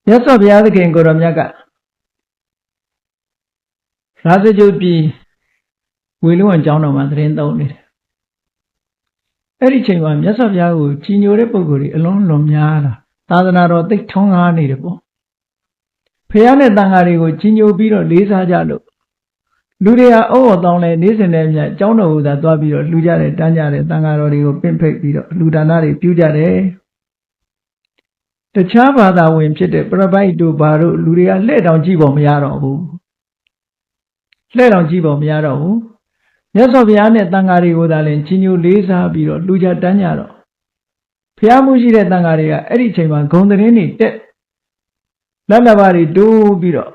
Yes, of the other king, Goramiaka Rasajupi Willow and John of Madrin down it. Every chamber, yes of Yahoo, Chino Repoguri, alone Lomiara, Tadanaro, the Tonga needable. Piana Dangari, Chino Biro, Lisa Jalo. Luria over down a decent name, John of that Dobby, Luja, Tanya, Tangaro, Pimpek, Ludanari, Pujare. The Chava that went to provide to Baru, Luria, led on Jibo Miaro. Led on Jibo Miaro. Yes, of Yane Tangari Udalin, Chinu Lisa Biro, Luja Tanyaro. Piamushi Tangaria, Eddie Chema, Gondarini, Lalavari, do Biro.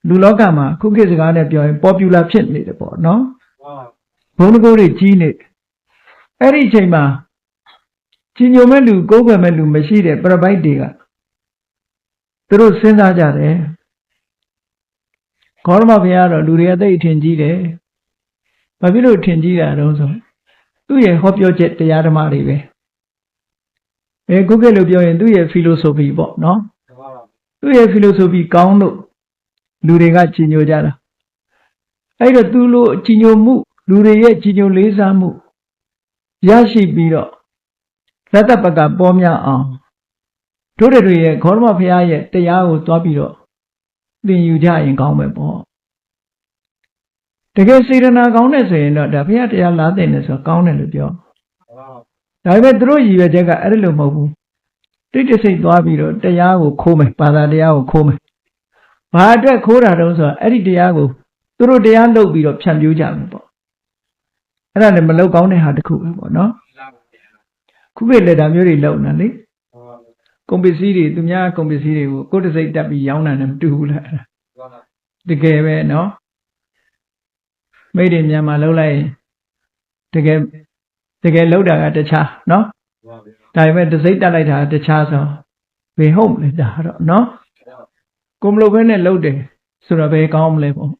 Lulogama, cookies garnet your popular chitney report, no? Bonagori Gene. Eddie Chema. Chinyomelu, Gogomelu, Machine, Prabidiga. Through Sindajare. Korma Viara, Luria de Tingide. Pavilo Tingira also. Do you hope your jet the Yadamari? A Google of your and do your philosophy, no? Do your philosophy count. Luriga Chinyo Jara. I got Tulu Chinyo Mu, Luria Chinyo Lisa Mu. Yashi Biro. Satapaga Bomia on. Totally, Korma Pia, the Yao Topiro. Then you die in common ball. The guest in a governess in the Pia Latin is a governor. I went through you a jagger at a little. Did you say Topiro, the Yao Come, Pada de Yao Come? I drag Kora also, Eddie Diago, through the Ando beat of Chambu Jambo. And I am a low county had to cook, no? Could we let them very low, Nally? Combisiri, Dumia Combisiri, go to say that be young and do the game, no? Made in Yamalola to get loader at the cha, no? I went to say that I had the cha, so be home, no? Come low and loaded, so a very calm level.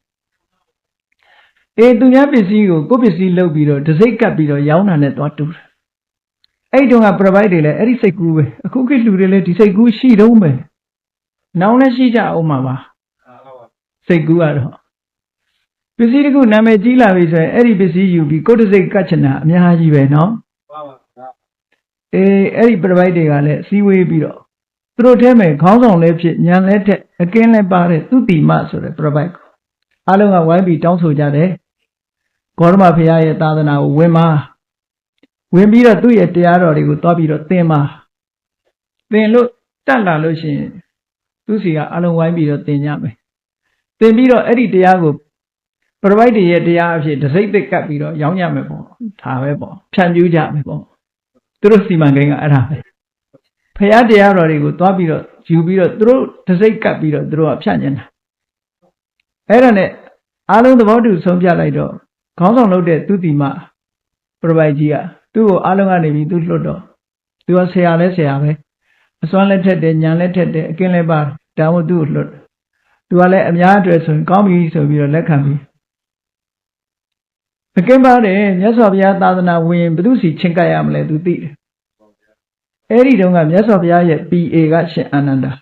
A Dunya Pisigo, go busy low beetle, to say capito, young and at what to. I don't have provided a Eric a cookie to relate to say good sheet ome. Now let's see that, Mama. Say good. Pisigo Namejila is a Eri busy you be go to say Kachana, Miaji, no? Eri provided a let see way below. Through them a council left it, Yan let it again about it to the master provide. I don't know why be down so jade. Korma Pia Tadana, Wema. When be a 2 year tiara, you thought be a tema. Then look, Tala Lucian. To see I don't why be a tenyame. Then be a Eddie Diago. Provided yet the Archie to say the capito, young yamabo, however, Chanju Jamabo. Through Simanga Arabe. Paya diara, you thought be a Jubilo, through to say capito, draw up Chanyan. Eranet, I don't know to some jalido. Council loaded to the ma. Provide ya. Tu Alangani to Lodo. Tu a Seale, a son letted the Yan letted the Kenlebar, down do Lord. Tu a let a yardress and come east of your lecami. The Kembare, yes of Yatana win, Bedusi Chinkayam let to thee. Eri don't have yes of Yayet P.A. Gash Ananda.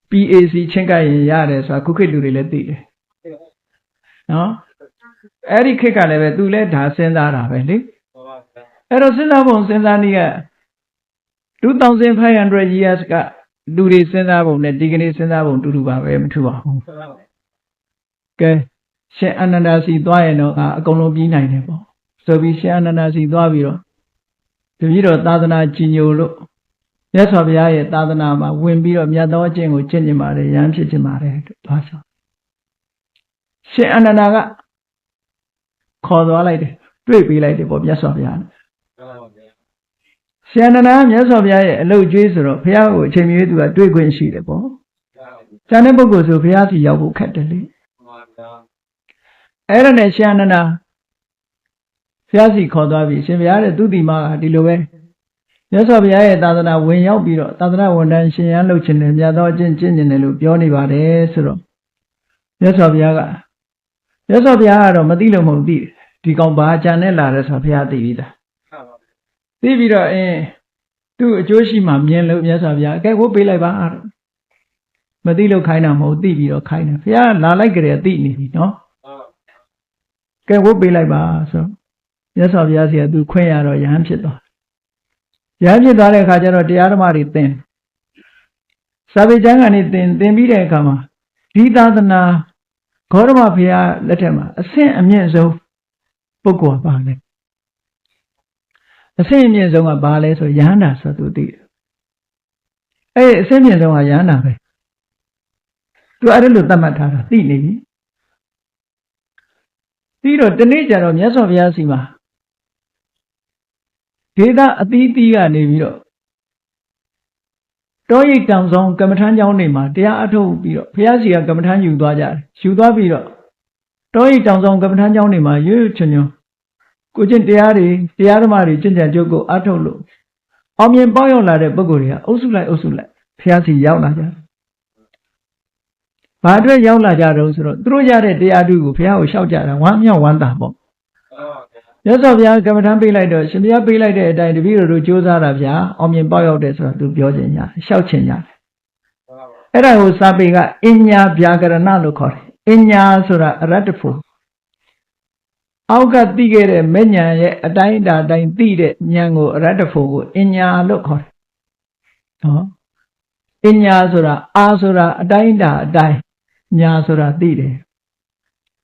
P.A.C. Chinkay Yades are cookie to relate thee. No? Eri Kika do let her send that up, eh? Erosina send that 2,500 years got do this send up on the dignity send up on to do about M2. Okay, she ananasi doino a gonobi nine. So we share ananasi doaviro. The Viro Tadana Chinyolo. Yes, of Yaya Tadanama, when be of Yadojing or Chinimare, Yamchimare. She ananaga. Called all like three be like the Bob Yasovian. Shanana, Yasovia, low Jesu, Piao, Chemi to a 3 green sheet of ball. Sanabo goes to Piati Yabu Catali. Aaron and Shanana Fiasi called Avi, Shemiara do the ma, Diloe. Yasovia, Tadana, when Yabiro, Tadana, one and Shian Luchin and Yadojin Chin and Lupioni Vade, Suro. Yasovia. Yes, of Yara, Madilo Modi, the Gomba Janella, as of Yadivida. Divida, eh, to a Joshima, Yellow, yes, of Yaga, will be like Bar. မသိလို့ခိုင်းတာမဟုတ်သိပြီးတော့ခိုင်းတယ်ဘုရားလာလိုက်ကြတယ်သိနေပြီနော်ကဲဝတ်ပေးလိုက်ပါဆိုမြတ်စွာဘုရားစီကသူခွင့်ရတော့ယဟန်ဖြစ်သွားယဟန်ဖြစ်သွားတဲ့အခါကျတော့တရားဓမ္မတွေသင်စာပေကျမ်းကနေသင်ပြီးတဲ့အခါမှာဒီသာသနာဂေါတမဘုရားလက်ထက်မှာအဆင့်အမြင့်ဆုံးပုဂ္ဂိုလ်ပါလေအဆင့်အမြင့်ဆုံးကဘာလဲဆိုယဟန္တာဆိုသူသိတယ်အဲ့အဆင့်အမြင့်ဆုံးကယဟန္တာပဲသူအဲ့လိုသတ်မှတ်ထားတာသိနေပြီပြီးတော့ဒီနေ့ကျတော့မြတ်စွာဘုရားစီမှာဒေသအသီးသီးကနေပြီးတော့တောရိပ်တောင်ဆောင်ကမ္မထမ်းကျောင်းတွေမှာတရားအထုတ်ပြီးတော့ဘုရားစီကကမ္မထမ်းယူသွားကြတယ်ယူသွားပြီးတော့တောရိပ်တောင်ဆောင်ကမ္မထမ်းကျောင်းတွေမှာရွရွချွန်ချွန်ကိုကျင့်တရားတွေတရားဓမ္မတွေကျင့်ကြံကြုတ်ကိုအထုတ်လို့အောင်မြင်ပေါက်ရောက်လာတဲ့ပုဂ္ဂိုလ်တွေကအုပ်စုလိုက်ဘုရားစီရောက်လာကြတယ်ဘာအတွက်ရောက်လာကြတော့ဆိုတော့သူတို့ရတဲ့တရားဓုကိုဘုရားကိုလျှောက်ကြတာဝမ်းမြောက်ဝမ်းသာပေါ့မြတ်စွာဘုရားကမ္မထမ်းပေးလိုက်တော့ရှင်ဘုရားပေးလိုက်တဲ့အတိုင်းတပည့်တော်တို့ကြိုးစားတာဗျာအောင်မြင်ပေါက်ရောက်တယ်ဆိုတော့သူပြောခြင်းညာလျှောက်ခြင်းညာအဲ့ဒါကိုစာပေကအင်ညာဗျာကရဏလို့ခေါ်တယ်အင်ညာဆိုတာအရတ္တဖို့အောက်ကသိခဲ့တဲ့မဲ့ညာရဲ့အတိုင်းအတာတိုင်းသိတဲ့ဉာဏ်ကိုအရတ္တဖို့ကိုအင်ညာလို့ခေါ်တယ်နော်အင်ညာဆိုတာအာဆိုတာအတိုင်းအတာအတိုင်းညာဆိုတာသိတယ်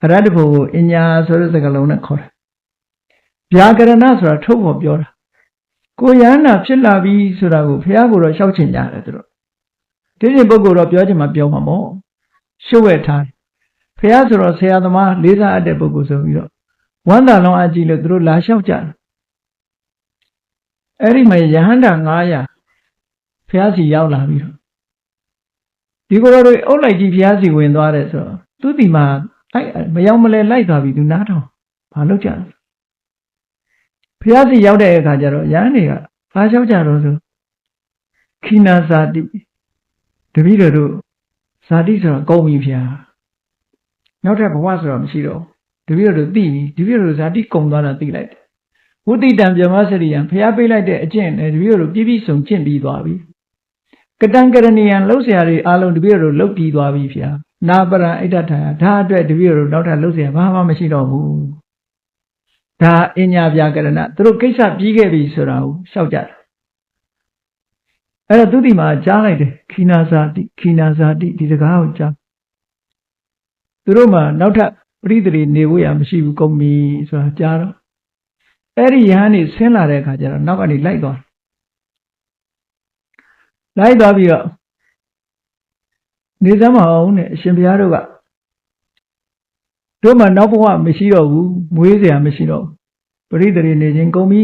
အရတ္တဖို့ကိုအင်ညာဆိုတဲ့စကားလုံးနဲ့ခေါ်တယ်ဗျာကရဏဆိုတာထုတ်ဖို့ပြောတာကိုယန္တာဖြစ်လာပြီဆိုတာကိုဘုရားကိုတော့ရှောက်ချင်ကြတယ်သူတို့ဒီနေ့ပုဂ္ဂိုလ်တော့ပြောချင်မှပြောမှာပေါ့ရှုပ်ဝဲထားတယ်ဘုရားဆိုတော့ဆရာသမားလေးစားအပ်တဲ့ပုဂ္ဂိုလ်ဆိုပြီးတော့ဝမ်းသာလုံးအကြည့်လို့သူတို့လာလျှောက်ကြတယ်အဲ့ဒီမှာယဟန္တာ900ဘုရားစီရောက်လာပြီးတော့ဒီကိုယ်တော်တွေအုပ်လိုက်ကြီးဘုရားစီဝင်သွားတယ်ဆိုတော့သူဒီမှာမရောက်မလဲလိုက်သွားပြီသူနားထောင်ဘာလုပ်ကြလဲဘုရားစီရောက်တဲ့အခါကျတော့ယဟန်တွေကဘာလျှောက်ကြတော့ဆိုခိနာဇာတိတပည့်တော်တို့ဇာတိဆိုတော့ကုန်ပြီဘုရားနောက်ထပ်ဘဝဆိုတော့မရှိတော့တပည့်တော်တို့သိပြီတပည့်တော်တို့ဇာတိကုန်သွားတာသိလိုက်တယ်ဝိတိတံပြမစရိယံဘုရားပေးလိုက်တဲ့အကျင့်နဲ့တပည့်တော်တို့ပြည့်ပြည့်စုံကျင့်ပြီးသွားပြီကတံကရဏီယံလှုပ်ရှားတွေအားလုံးတပည့်တော်တို့လှုပ်ပြီးသွားပြီဘုရားနာပရံဣဒ္ဓထာယဒါအတွက်တပည့်တော်တို့နောက်ထပ်လှုပ်ရှားဘာမှမရှိတော့ဘူးဒါအညာဗျာကရဏသူတို့ကိစ္စပြီးခဲ့ပြီဆိုတာကိုရှောက်ကြတယ်အဲ့တော့သူဒီမှာကြားလိုက်တယ်ခိနာဇာတိဒီစကားကိုကြားသူတို့မှနောက်ထပ်ပရိသေနေဖို့ရမရှိဘူးကုန်ပြီဆိုတာကြားတော့အဲ့ဒီယဟန်နေဆင်းလာတဲ့အခါကျတော့နောက်ကနေလိုက်သွားပြီးတော့နေစမ်းမအောင်နဲ့အရှင်ဘုရားတို့ကတို့မှနောက်ဘဝမရှိတော့ဘူးမွေးစရာမရှိတော့ပရိသေနေခြင်းကုန်ပြီ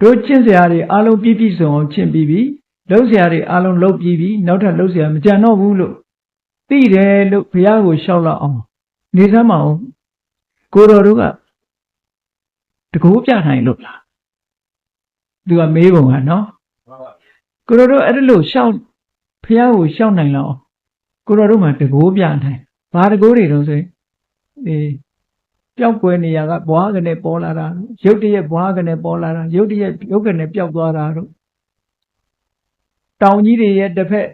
တို့ကျင့်စရာတွေအလုံးပြည့်ပြည့်စုံအောင်ကျင့်ပြီးပြီလှုပ်စရာတွေအလုံးလှုပ်ပြီးပြီနောက်ထပ်လှုပ်စရာမကြံတော့ဘူးလို့သိတယ်လို့ဘုရားကိုရှောက်လောက်အောင်နေစမ်းမအောင်ကိုတော်တို့ကတကူပြထိုင်လို့လားသူကမေးပုံကနော်ကိုတော်တို့အဲ့ဒါလို့ရှောက်ဘုရားကိုရှောက်နိုင်လောက်ကိုတော်တို့မှတကူပြထိုင်ဘာတကူတွေတုံးဆိုရင်ပျောက်ကွယ်နေရကဘွားကနေပေါ်လာတာရုတ်တရက်ဘွားကနေပေါ်လာတာရုတ်တရက်ရုပ်ကနေပျောက်သွားတာတို့တောင်ကြီးတွေရဲ့တစ်ဖက်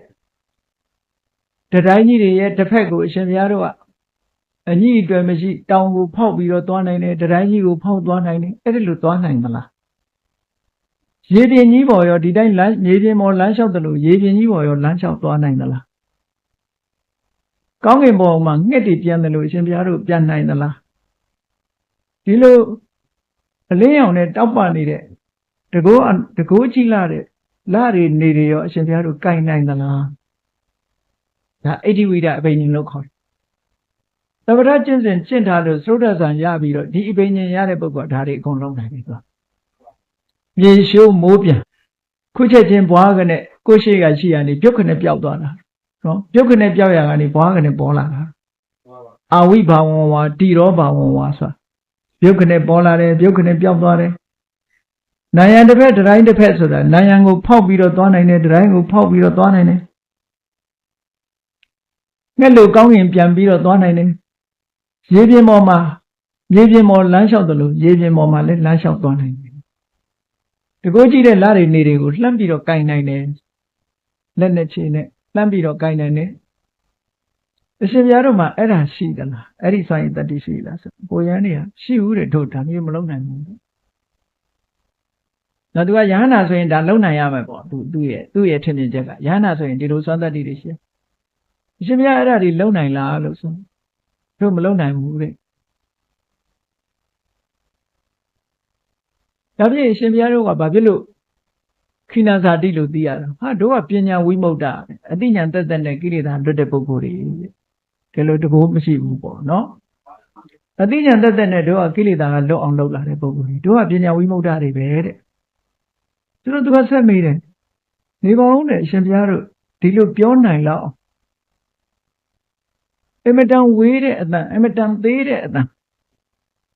တတိုင်းကြီးတွေရဲ့တစ်ဖက်ကိုအရှင်ဘုရားတို့ကအညှိအတွေ့မရှိတောင်ကိုဖောက်ပြီးတော့သွားနိုင်တယ်တတိုင်းကြီးကိုဖောက်သွားနိုင်တယ်အဲ့ဒါလိုသွားနိုင်မလားရေပြင်ကြီးပေါ်ရောဒီတိုင်းလမ်းရေပြင်ပေါ်လမ်းလျှောက်တယ်လို့ရေပြင်ကြီးပေါ်ရောလမ်းလျှောက်သွားနိုင်သလားကောင်းကင်ပေါ်မှာငှက်တွေပြန်တယ်လို့အရှင်ဘုရားတို့ပြန်နိုင်သလားဒီလိုအလင်းရောင်နဲ့တောက်ပနေတဲ့တကိုးကြီးလာတဲ့လတွေနေတွေရောအရှင်ဘုရားတို့ကြိုင်နိုင်သလားဒါအဋ္ဌိဝိဒအဘိညာဉ်လို့ခေါ်တယ်သမထကျင့်စဉ်ကျင့်ထားလို့သုဒ္ဓဇံရပြီးတော့ဒီအဘိညာဉ်ရတဲ့ပုဂ္ဂိုလ်ဒါတွေအကုန်လုံးနိုင်ပြီသွားမြေရှိုးမိုးပြန်ခုချက်ချင်းဘွားကနေကိုရှိကရှိရနေပြုတ်ခနဲ့ပျောက်သွားတာနော်ပြုတ်ခနဲ့ပျောက်ရကနေဘွားကနေပေါ်လာတာအာဝိဘာဝံဝါတိရောဘာဝံဝါဆိုပြုတ်ခနဲ့ပေါ်လာတယ်ပြုတ်ခနဲ့ပျောက်သွားတယ်နာယံတစ်ဖက်တတိုင်းတစ်ဖက်ဆိုတာနာယံကိုဖောက်ပြီးတော့သွားနိုင်တယ်တတိုင်းကိုဖောက်ပြီးတော့သွားနိုင်တယ်ငှက်လိုကောင်းရင်ပြန်ပြီးတော့သွားနိုင်တယ်ရေပြင်ပေါ်မှာမြေပြင်ပေါ်လမ်းလျှောက်တယ်လို့ရေပြင်ပေါ်မှာလည်းလမ်းလျှောက်သွားနိုင်တယ်တကိုးကြည့်တဲ့လတွေနေတွေကိုလှမ်းပြီးတော့ကင်နိုင်တယ်လက်နဲ့ခြေနဲ့လှမ်းပြီးတော့ကင်နိုင်တယ် အရှင်ဘုရားတို့မှာအဲ့ဒါရှိသလားအဲ့ဒီစွမ်းရည်တတ္တိရှိလားဆိုကိုရန်တွေကရှိဘူးတဲ့တို့ဒါမျိုးမလုပ်နိုင်ဘူးနော်သူကယဟနာဆိုရင်ဒါလုံနိုင်ရမယ်ပေါ့သူ့ရဲ့ထင်မြင်ချက်ကယဟနာဆိုရင်ဒီလိုစွမ်းတတ္တိတွေရှိအရှင်ဘုရားအဲ့ဒါတွေလုံနိုင်လားလို့ဆိုတို့မလုံနိုင်ဘူးတဲ့ဒါဖြင့်အရှင်ဘုရားတို့ကဘာဖြစ်လို့ခိဏဇာတိလို့သိရတာဟာတို့ကပညာဝိမု ക്ത အသိဉာဏ်တက်တဲ့ကိလေသာလွတ်တဲ့ပုဂ္ဂိုလ်တွေဒီလိုတကိုးမရှိဘူးပေါ့နော်အသိဉာဏ်တက်တဲ့တို့ကကိလေသာကလွတ်အောင်လုပ်လာတဲ့ပုဂ္ဂိုလ်တွေတို့ကပညာဝိမု ക്ത တွေပဲတဲ့သူကဆက်မိတယ်နေပါဦးနဲ့အရှင်ဘုရားတို့ဒီလိုပြောနိုင်လောက်အမတန်ဝေးတဲ့အတန်အမတန်သေးတဲ့အတန်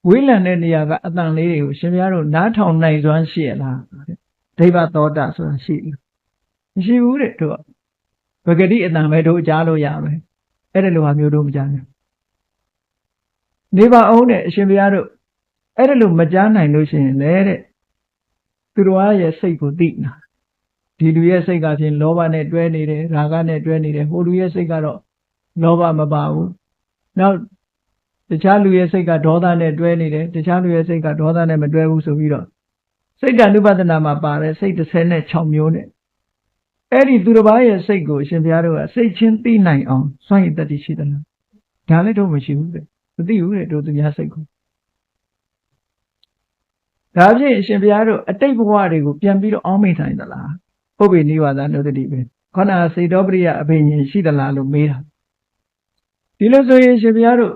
ဝေးလံတဲ့နေရာကအတန်လေးတွေကိုရှင်ဘုရားတို့နားထောင်နိုင်စွမ်းရှိရလားဒိဗ္ဗသောတာဆိုတာရှိမရှိဘူးတဲ့တို့ပဂတိအတန်ပဲတို့ကြားလို့ရမယ်အဲ့ဒါလိုဟာမျိုးတို့မကြားနိုင်နေပါအောင်နဲ့အရှင်ဘုရားတို့အဲ့ဒါလိုမကြားနိုင်လို့ရှိရင်လည်းတဲ့သူတော်ရဲ့စိတ်ကိုသိနာဒီလူရဲ့စိတ်ကဖြင့်လောဘနဲ့တွဲနေတယ်ရာဂနဲ့တွဲနေတယ်ဟိုလူရဲ့စိတ်ကတော့လောဘမပါဘူးနောက်တခြားလူရဲ့စိတ်ကဒေါသနဲ့တွဲနေတယ်တခြားလူရဲ့စိတ်ကဒေါသနဲ့မတွဲဘူးဆိုပြီးတော့စိတ်တ ानु ပဒနာမှာပါတဲ့စိတ်36မျိုးနဲ့အဲ့ဒီသူတစ်ပါးရဲ့စိတ်ကိုအရှင်ဘုရားတို့ကစိတ်ချင်းသိနိုင်အောင်စွန့်ရည်တတ်တည်ရှိတယ်လားဒါလည်းတော့မရှိဘူးတဲ့မသိဘူးတဲ့တို့သူများစိတ်ကိုဒါဖြင့်အရှင်ဘုရားတို့အတိတ်ဘဝတွေကိုပြန်ပြီးတော့အောင်းမိနိုင်သလားပုပ္ပေနိဝါဒနုတ္တိပဲခေါဏစေတောပရိယအဘိညာဉ်ရှိသလားလို့မေးတာဒီလိုဆိုရင်အရှင်ဘုရားတို့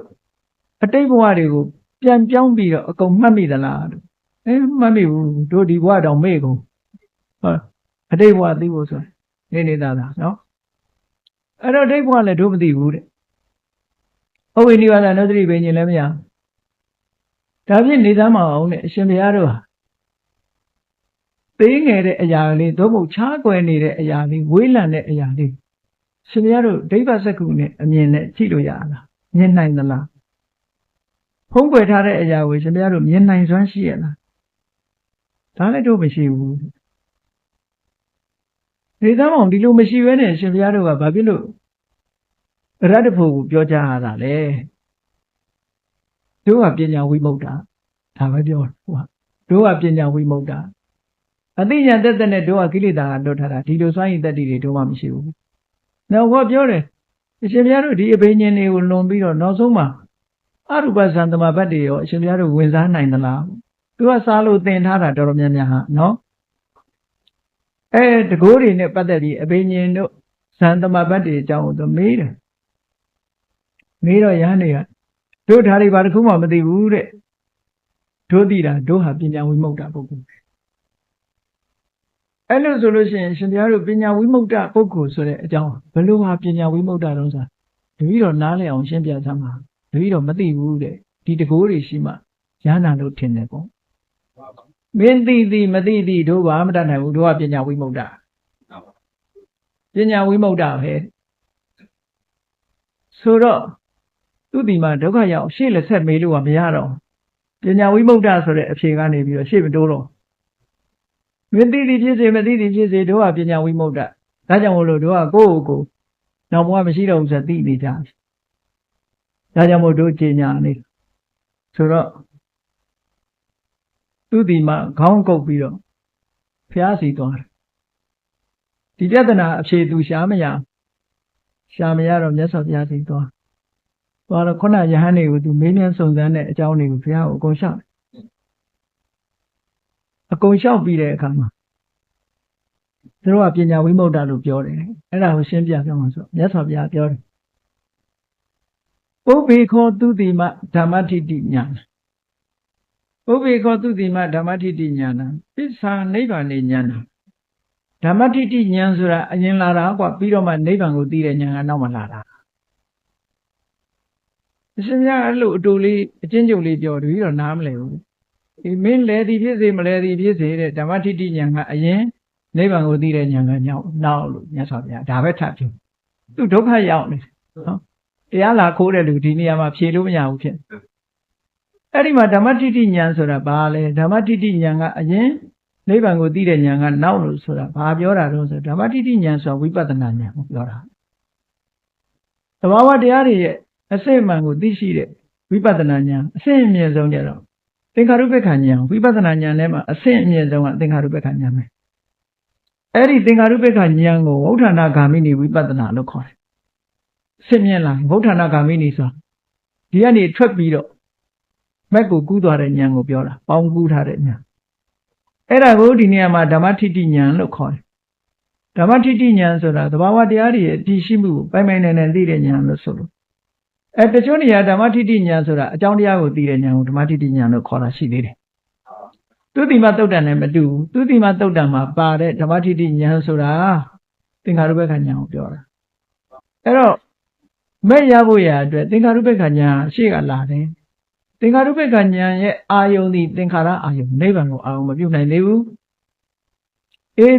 အတိတ်ဘဝတွေကိုပြန်ပြောင်းပြီးတော့အကုန်မှတ်မိသလားလို့မှတ်မိဘူးတို့ဒီဘဝတောင်မေ့ကုန်ဟုတ်အတိတ်ဘဝသိဖို့ဆိုနေသားနော်အဲ့တော့အတိတ်ဘဝလည်းတို့မသိဘူးတဲ့ပုပ္ပေနိဝါဒနုတ္တိဘိညာဉ်လည်းမရဒါဖြင့်နေသားမအောင်နဲ့အရှင်ဘုရားတို့ဟာသေးငယ်တဲ့အရာလေးသို့မဟုတ်ခြားကွယ်နေတဲ့အရာလေးဝေးလံတဲ့အရာလေးရှင်ဘုရားတို့ဒိဗ္ဗစက္ခုနဲ့အမြင်နဲ့ကြည့်လို့ရလားမြင်နိုင်သလားဖုံးကွယ်ထားတဲ့အရာကိုရှင်ဘုရားတို့မြင်နိုင်စွမ်းရှိရလားဒါလည်းတို့မရှိဘူးနေသားမအောင်ဒီလိုမရှိဘဲနဲ့ရှင်ဘုရားတို့ကဘာဖြစ်လို့ရတ္တဖို့ကိုပြောကြရတာလဲတို့ကပညာဝိမု ക്ത ဒါပဲပြောတို့ကပညာဝိမု ക്ത အသိဉာဏ်တက်တဲ့နဲ့တို့ကကိလေသာကလွတ်ထားတာဒီလိုစွမ်းရည်တတ္တိတွေတို့မှမရှိဘူးနောက်ဟောပြောတယ်အရှင်ဘုရားတို့ဒီအဘိညာဉ်တွေကိုလွန်ပြီးတော့နောက်ဆုံးမှာအရူပဇံသမဘတ်တွေရောအရှင်ဘုရားတို့ဝင်စားနိုင်သလားသူကစားလို့သင်ထားတာတော်တော်များများဟာနော်တကိုးတွေနဲ့ပတ်သက်ပြီးအဘိညာဉ်တို့ဇံသမဘတ်တွေအကြောင်းကိုသူမေးတယ်မေးတော့ရဟန်းတွေကတို့ဓာတ်တွေဘာတစ်ခုမှမသိဘူးတဲ့တို့သိတာတို့ဟာပညာဝိမု ക്ത ပုဂ္ဂိုလ်အဲ့လိုဆိုလို့ရှိရင်ရှင်ဘုရားတို့ပညာဝိမု ക്ത ပုဂ္ဂိုလ်ဆိုတဲ့အကြောင်းဘယ်လိုဟာပညာဝိမု ക്ത တုံးဆိုတာတပည့်တော်နားလည်အောင်ရှင်းပြသမှာတပည့်တော်မသိဘူးတဲ့ဒီတကိုးတွေရှိမှရဟနာလို့ထင်တယ်ပေါ့မင်းသိသည်မသိသည်တို့ဘာမှမတတ်နိုင်ဘူးတို့ကပညာဝိမု ക്ത ပညာဝိမု ക്ത ပဲဆိုတော့သူ့ဒီမှာဒုက္ခရောက်ရှေ့လက်ဆက်မေးလို့ကမရတော့ပညာဝိမု ക്ത ဆိုတဲ့အဖြေကနေပြီးတော့ရှေ့မတိုးတော့မသိသည်ဖြစ်စေမသိသည်ဖြစ်စေတို့ကပညာဝိမု ക്ത ဒါကြောင့်မို့လို့တို့ကကိုယ့်ကိုယ်နောက်ဘဝမရှိတော့ဘူးဆိုသိနေကြတယ်ဒါကြောင့်မို့တို့ကြေညာနေဆိုတော့သူ့ဒီမှာခေါင်းကုပ်ပြီးတော့ဖျားစီသွားတယ်ဒီပြဿနာအဖြေသူရှားမရတော့မြတ်စွာဘုရားစီသွားတော့ခုနယဟန်တွေကိုသူမေးမြန်းစုံစမ်းတဲ့အကြောင်းတွေကိုဘုရားကိုအကုန်လျှောက်ပြီးတဲ့အခါမှာသူတို့ကပညာဝိမု ക്ത လို့ပြောတယ်အဲ့ဒါကိုရှင်းပြပြမှာဆိုမြတ်စွာဘုရားပြောတယ်ပုပ္ပေခောသူတိမဓမ္မထိတိညာပုပ္ပေခောသူတိမဓမ္မထိတိညာနာပစ္စာနိဗ္ဗာန်ဉာဏ်ဓမ္မထိတိဉာဏ်ဆိုတာအရင်လာတာကွာပြီးတော့မှနိဗ္ဗာန်ကိုသိတဲ့ဉာဏ်ကနောက်မှလာတာအရှင်ဘုရားအဲ့လိုအတူလေးအချင်းချုပ်လေးပြောပြီးတော့နားမလဲဘူးဒီမင်းလဲသည်ဖြစ်စေမလဲသည်ဖြစ်စေတဲ့ဓမ္မထိတိဉာဏ်ကအရင်နိဗ္ဗာန်ကိုသိတဲ့ဉာဏ်ကနောက်လို့မြတ်စွာဘုရားဒါပဲထပ်ပြောသူဒုက္ခရောက်နေနော်တရားလာခိုးတဲ့လူဒီနေရာမှာဖြေလို့မရဘူးဖြစ်အဲ့ဒီမှာဓမ္မထိတိဉာဏ်ဆိုတာဘာလဲဓမ္မထိတိဉာဏ်ကအရင်နိဗ္ဗာန်ကိုသိတဲ့ဉာဏ်ကနောက်လို့ဆိုတာဘာပြောတာတော့ဆိုဓမ္မထိတိဉာဏ်ဆိုတာဝိပဿနာဉာဏ်ကိုပြောတာ သဘာဝတရားတွေရဲ့အစစ်အမှန်ကိုသိရှိတဲ့ဝိပဿနာဉာဏ်အစစ်အမြင့်ဆုံးကြတော့သင်္ခါရုပ္ပခဉာဏ်ဝိပဿနာဉာဏ်ထဲမှာအစစ်အမြင့်ဆုံးကသင်္ခါရုပ္ပခဉာဏ်ပဲအဲ့ဒီသင်္ခါရုပ္ပခဉာဏ်ကိုဝဋ္ဌာဏဂါမိနိဝိပဿနာလို့ခေါ်တယ်စစ်မြင့်လာဝဋ္ဌာဏဂါမိနိဆိုဒီကနေထွက်ပြီးတော့မက်ကိုကူးသွားတဲ့ဉာဏ်ကိုပြောတာပေါင်းကူးထားတဲ့ဉာဏ်အဲ့ဒါကိုဒီနေရာမှာဓမ္မထိဋ္ဌိဉာဏ်လို့ခေါ်တယ်ဓမ္မထိဋ္ဌိဉာဏ်ဆိုတာသဘာဝတရားတွေရဲ့တည်ရှိမှုကိုပိုင်ပိုင်နိုင်နိုင်သိတဲ့ဉာဏ်လို့ဆိုလို့တချို့နေရာဓမ္မထိဋ္ဌိဉာဏ်ဆိုတာအကြောင်းတရားကိုသိတဲ့ဉာဏ်ကိုဓမ္မထိဋ္ဌိဉာဏ်လို့ခေါ်တာရှိသေးတယ်သူတိမသုတ်တန်နဲ့မတူဘူးသူတိမသုတ်တန်မှာပါတဲ့ဓမ္မထိဋ္ဌိဉာဏ်ဆိုတာသင်္ခါရုပ္ပခဉာဏ်ကိုပြောတာအဲ့တော့မဲ့ရဖို့ရအတွက်သင်္ခါရုပ္ပခဉာဏ်ရှေ့ကလာတယ်သင်္ခါရုပ္ပခဉာဏ်ရဲ့အာယုန်ဒီသင်္ခါရအာယုန်နိဗ္ဗာန်ကိုအာယုန်မပြုတ်နိုင်သေးဘူး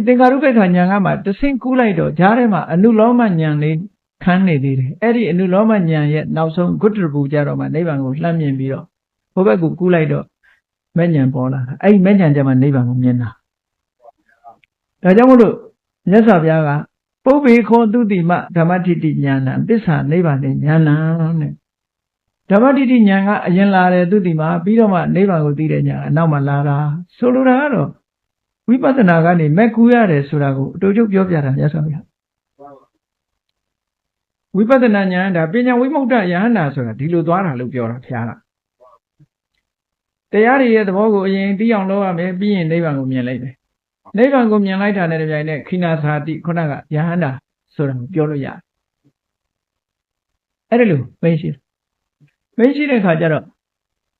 သင်္ခါရုပ္ပခဉာဏ်ကမှတဆင့်ကူးလိုက်တော့ဈာထဲမှာအနုလောမဉာဏ်လေးခန်းနေသေးတယ်အဲ့ဒီအနုလောမဉာဏ်ရဲ့နောက်ဆုံးဂုတ္တရပူကြတော့မှနိဗ္ဗာန်ကိုလှမ်းမြင်ပြီးတော့ဘိုးဘက်ကိုကူးလိုက်တော့မဲ့ဉာဏ်ပေါ်လာတာအဲ့ဒီမဲ့ဉာဏ်ကျမှနိဗ္ဗာန်ကိုမြင်တာဒါကြောင့်မို့လို့မြတ်စွာဘုရားကပုဗ္ဗေခောသူတိမဓမ္မထိဋ္ဌိဉာဏသစ္စာနိဗ္ဗာန်ဉာဏတဲ့ဓမ္မထိဋ္ဌိဉာဏ်ကအရင်လာတယ်သူတိမပြီးတော့မှနိဗ္ဗာန်ကိုသိတဲ့ဉာဏ်အနောက်မှလာတာဆိုလိုတာကတော့ဝိပဿနာကနေမဲ့ကူရတယ်ဆိုတာကိုအတူတူပြောပြတာမြတ်စွာဘုရားဝိပဿနာဉာဏ်ဒါပညာဝိမု ക്ത ယဟန္တာဆိုတာဒီလိုသွားတာလို့ပြောတာဘုရားကတရားတွေရဲ့သဘောကိုအရင်သိအောင်လုပ်ရမယ်ပြီးရင်နိဗ္ဗာန်ကိုမြင်လိုက်တယ်နိဗ္ဗာန်ကိုမြင်လိုက်တာနဲ့တပြိုင်နက်ခိနာသာတိခုနကယဟန္တာဆိုတာကိုပြောလို့ရတယ်အဲ့ဒါလို့မရှိတဲ့ခါကျတော့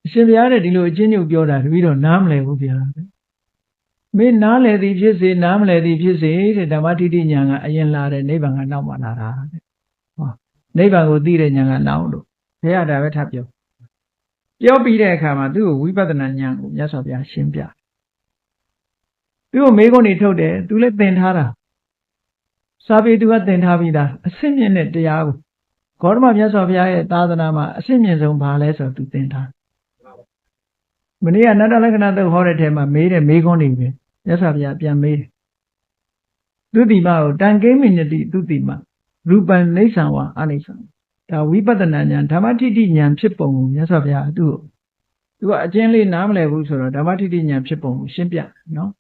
အရှင်ဘုရားတဲ့ဒီလိုအချင်းချင်းပြောတာတပည့်တော်နားမလည်ဘူးဗျာမင်းနားလည်သည်ဖြစ်စေနားမလည်သည်ဖြစ်စေတဲ့ဓမ္မထိဋ္ဌိဉာဏ်ကအရင်လာတယ်နိဗ္ဗာန်ကနောက်မှလာတာတဲ့ဟောနိဗ္ဗာန်ကိုသိတဲ့ဉာဏ်ကနောက်လို့ဘုရားဒါပဲထပ်ပြောပြီးတဲ့အခါမှာသူ့ကိုဝိပဿနာဉာဏ်ကိုမြတ်စွာဘုရားရှင်းပြသူ့ကိုမေးခွန်းတွေထုတ်တယ်သူလည်းသင်ထားတာစာပေသူကသင်ထားပြီးသားအစစ်မြင့်တဲ့တရားကိုဂေါတမမြတ်စွာဘုရားရဲ့သာသနာမှာအစစ်မြင့်ဆုံးဘာလဲဆိုတော့သူသင်ထားမနေ့ကနတ္တလက္ခဏာသုတ်ဟောတဲ့ထဲမှာမေးတဲ့မေးခွန်းတွေပဲမြတ်စွာဘုရားပြန်မေးတယ်သူတိမကိုတန်ကိမိနတိသူတိမရူပံနေဆံဝအနိစ္စံဒါဝိပဿနာဉာဏ်ဓမ္မထိဋ္ဌိဉာဏ်ဖြစ်ပုံကိုမြတ်စွာဘုရားသူကအကျဉ်းလေးနားမလည်ဘူးဆိုတော့ဓမ္မထိဋ္ဌိဉာဏ်ဖြစ်ပုံကိုရှင်းပြနော်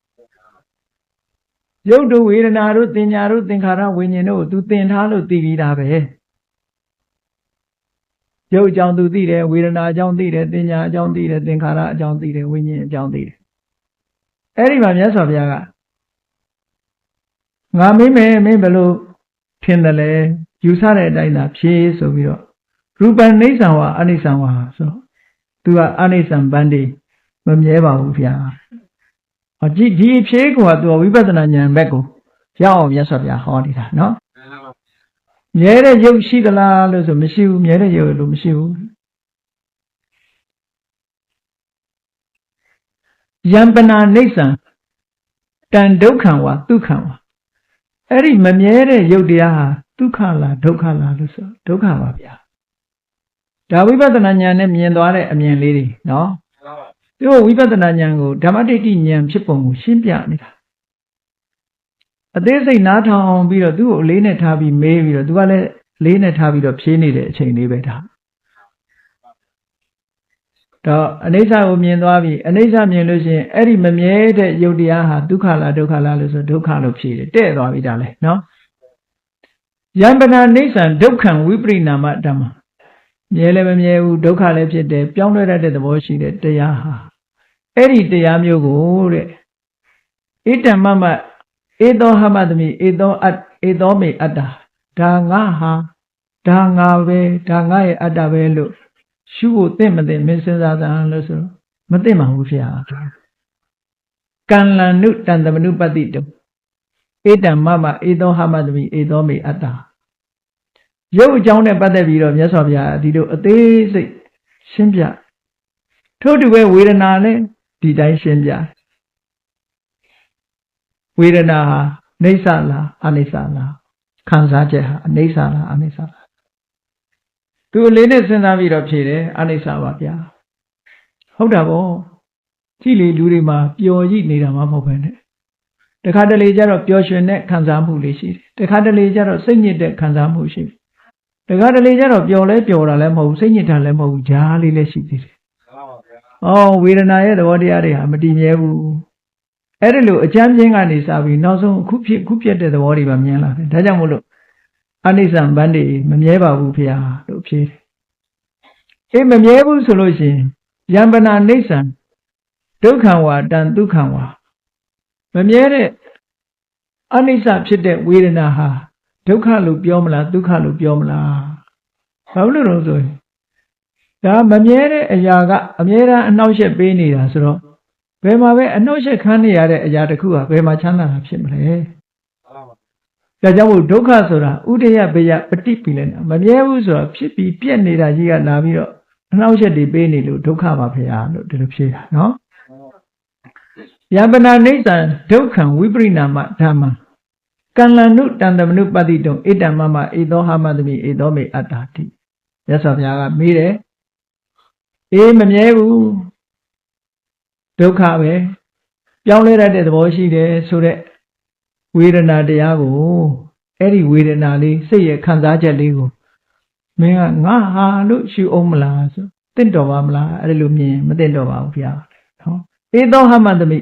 ရုပ်တို့ဝေဒနာတို့သင်ညာတို့သင်္ခါရဝိညာဉ်တို့သူသင်ထားလို့သိပြီးသားပဲရုပ်အကြောင်းသူသိတယ်ဝေဒနာအကြောင်းသိတယ်သင်ညာအကြောင်းသိတယ်သင်္ခါရအကြောင်းသိတယ်ဝိညာဉ်အကြောင်းသိတယ်အဲ့ဒီမှာမြတ်စွာဘုရားကငါမင်းဘယ်လိုထင်တယ်လဲယူဆတဲ့အတိုင်းသာဖြေဆိုပြီးတော့ရူပံနေဆံဝအနိစ္စံဝဆိုတော့သူကအနိစ္စံပန္တိမမြဲပါဘူးဗျာဒီဖြေကသူကဝိပဿနာဉာဏ်ဘက်ကိုရောက်အောင်မြတ်စွာဘုရားဟောနေတာနော်မြဲတဲ့ရုပ်ရှိသလားလို့ဆိုမရှိဘူးမြဲတဲ့ရုပ်လို့မရှိဘူးယံပနာနိစ္စံတန်ဒုက္ခံဝဒုက္ခံဝအဲ့ဒီမမြဲတဲ့ရုပ်တရားဟာဒုက္ခလားဒုက္ခလားလို့ဆိုဒုက္ခပါဗျာဒါဝိပဿနာဉာဏ်နဲ့မြင်သွားတဲ့အမြင်လေးတွေနော်သူဝိပဿနာဉာဏ်ကိုဓမ္မတိဋ္ဌိဉာဏ်ဖြစ်ပုံကိုရှင်းပြနေတာအသေးစိတ်နားထောင်ပြီးတော့သူ့ကိုအလေးနဲ့ထားပြီးမေးပြီးတော့သူကလည်းလေးနဲ့ထားပြီးတော့ဖြေးနေတဲ့အချိန်လေးပဲဒါတော့အနိစ္စကိုမြင်သွားပြီအနိစ္စမြင်လို့ရှိရင်အဲ့ဒီမမြဲတဲ့ယုတ်တရားဟာဒုက္ခလားဒုက္ခလားလို့ဆိုဒုက္ခလို့ဖြေတယ်တဲ့သွားပြီဒါလဲနော်ယံပနာနိစ္စံဒုက္ခံဝိပရိနာမဓမ္မမြဲလည်းမမြဲဘူးဒုက္ခလည်းဖြစ်တယ်ပြောင်းလဲတတ်တဲ့သဘောရှိတဲ့တရားဟာအဲ့ဒီတရားမျိုးကိုတဲ့ဣတ္တမမဧသောဟမသမိဧသောမေအတ္တဒါငါဟာဒါငါပဲဒါငါရဲ့အတ္တပဲလို့ရှုဖို့သိမသိမင်းစဉ်းစားတာလို့ဆိုမသိမှာဘူးဖေ။ကံလန္နုတန်တမနုပတ္တိတုဧတံမမဧသောဟမသမိဧသောမေအတ္တရုပ်အကြောင်းနဲ့ပတ်သက်ပြီးတော့မြတ်စွာဘုရားဒီလိုအသေးစိတ်ရှင်းပြထို့တူပဲဝေဒနာလည်းဒီတိုင်းရှင်းပြဝေဒနာဟာနေဆလားအနိစ္စလားခံစားချက်ဟာအနေဆလားအနိစ္စလားသူအလေးနဲ့စဉ်းစားပြီးတော့ဖြေတယ်အနိစ္စပါဗျာဟုတ်တာပေါ့ကြည့်လေလူတွေမှာပျော်ကြည့်နေတာမှမဟုတ်ပဲနဲ့တခါတလေကျတော့ပျော်ရွှင်တဲ့ခံစားမှုလေးရှိတယ်တခါတလေကျတော့စိတ်ညစ်တဲ့ခံစားမှုရှိတယ် တကားတလေကျတော့ပျော်လဲပျော်တာလည်းမဟုတ်ဘူးစိတ်ညစ်တာလည်းမဟုတ်ဘူးဂျားလေးလည်းရှိသေးတယ်ဝေဒနာရဲ့သဘောတရားတွေဟာမတည်မြဲဘူးအဲ့ဒါလို့အကျမ်းပြင်းကနေစပြီးနောက်ဆုံးခုပြတဲ့သဘောတွေပါမြင်လာတယ်ဒါကြောင့်မို့လို့အနိစ္စဗန္တိမမြဲပါဘူးဖေဟာလို့ဖြေတယ်မမြဲဘူးဆိုလို့ရှိရင်ယံပနာနိစ္စံဒုက္ခံဝါတံဒုက္ခံဝါမမြဲတဲ့အနိစ္စဖြစ်တဲ့ဝေဒနာဟာဒုက္ခလို့ပြောမလားဒုက္ခလို့ပြောမလားဘာလို့လဲဆိုရင်ဒါမမြဲတဲ့အရာကအမြဲတမ်းအနှောက်အယှက်ပေးနေတာဆိုတော့ဘယ်မှာပဲအနှောက်အယှက်ခံနေရတဲ့အရာတစ်ခုဟာဘယ်မှာချမ်းသာတာဖြစ်မလဲဒါကြောင့်မို့ဒုက္ခဆိုတာဥဒယဘယပฏิပိလနာမမြဲဘူးဆိုတာဖြစ်ပြီးပြက်နေတာကြီးကလာပြီးတော့အနှောက်အယှက်တွေပေးနေလို့ဒုက္ခပါဖေဟာလို့ဒီလိုဖြေတာနော်ယပနာနိစ္စံဒုက္ခံဝိပရိနာမဓမ္မကံလနုတံတမနုပတိတုံဣတံမမဧသောဟမသမိဧသောမေအတ္တာတိမြတ်စွာဘုရားကမေးတယ်မမြဲဘူးဒုက္ခပဲပြောင်းလဲရတဲ့သဘောရှိတယ်ဆိုတဲ့ဝေဒနာတရားကိုအဲ့ဒီဝေဒနာလေးစိတ်ရဲ့ခံစားချက်လေးကိုမင်းကငါဟာလို့ရှုအောင်မလားဆိုတင့်တော်ပါမလားအဲ့လိုမြင်မတင့်တော်ပါဘူးဗျာနော်ဧသောဟမသမိ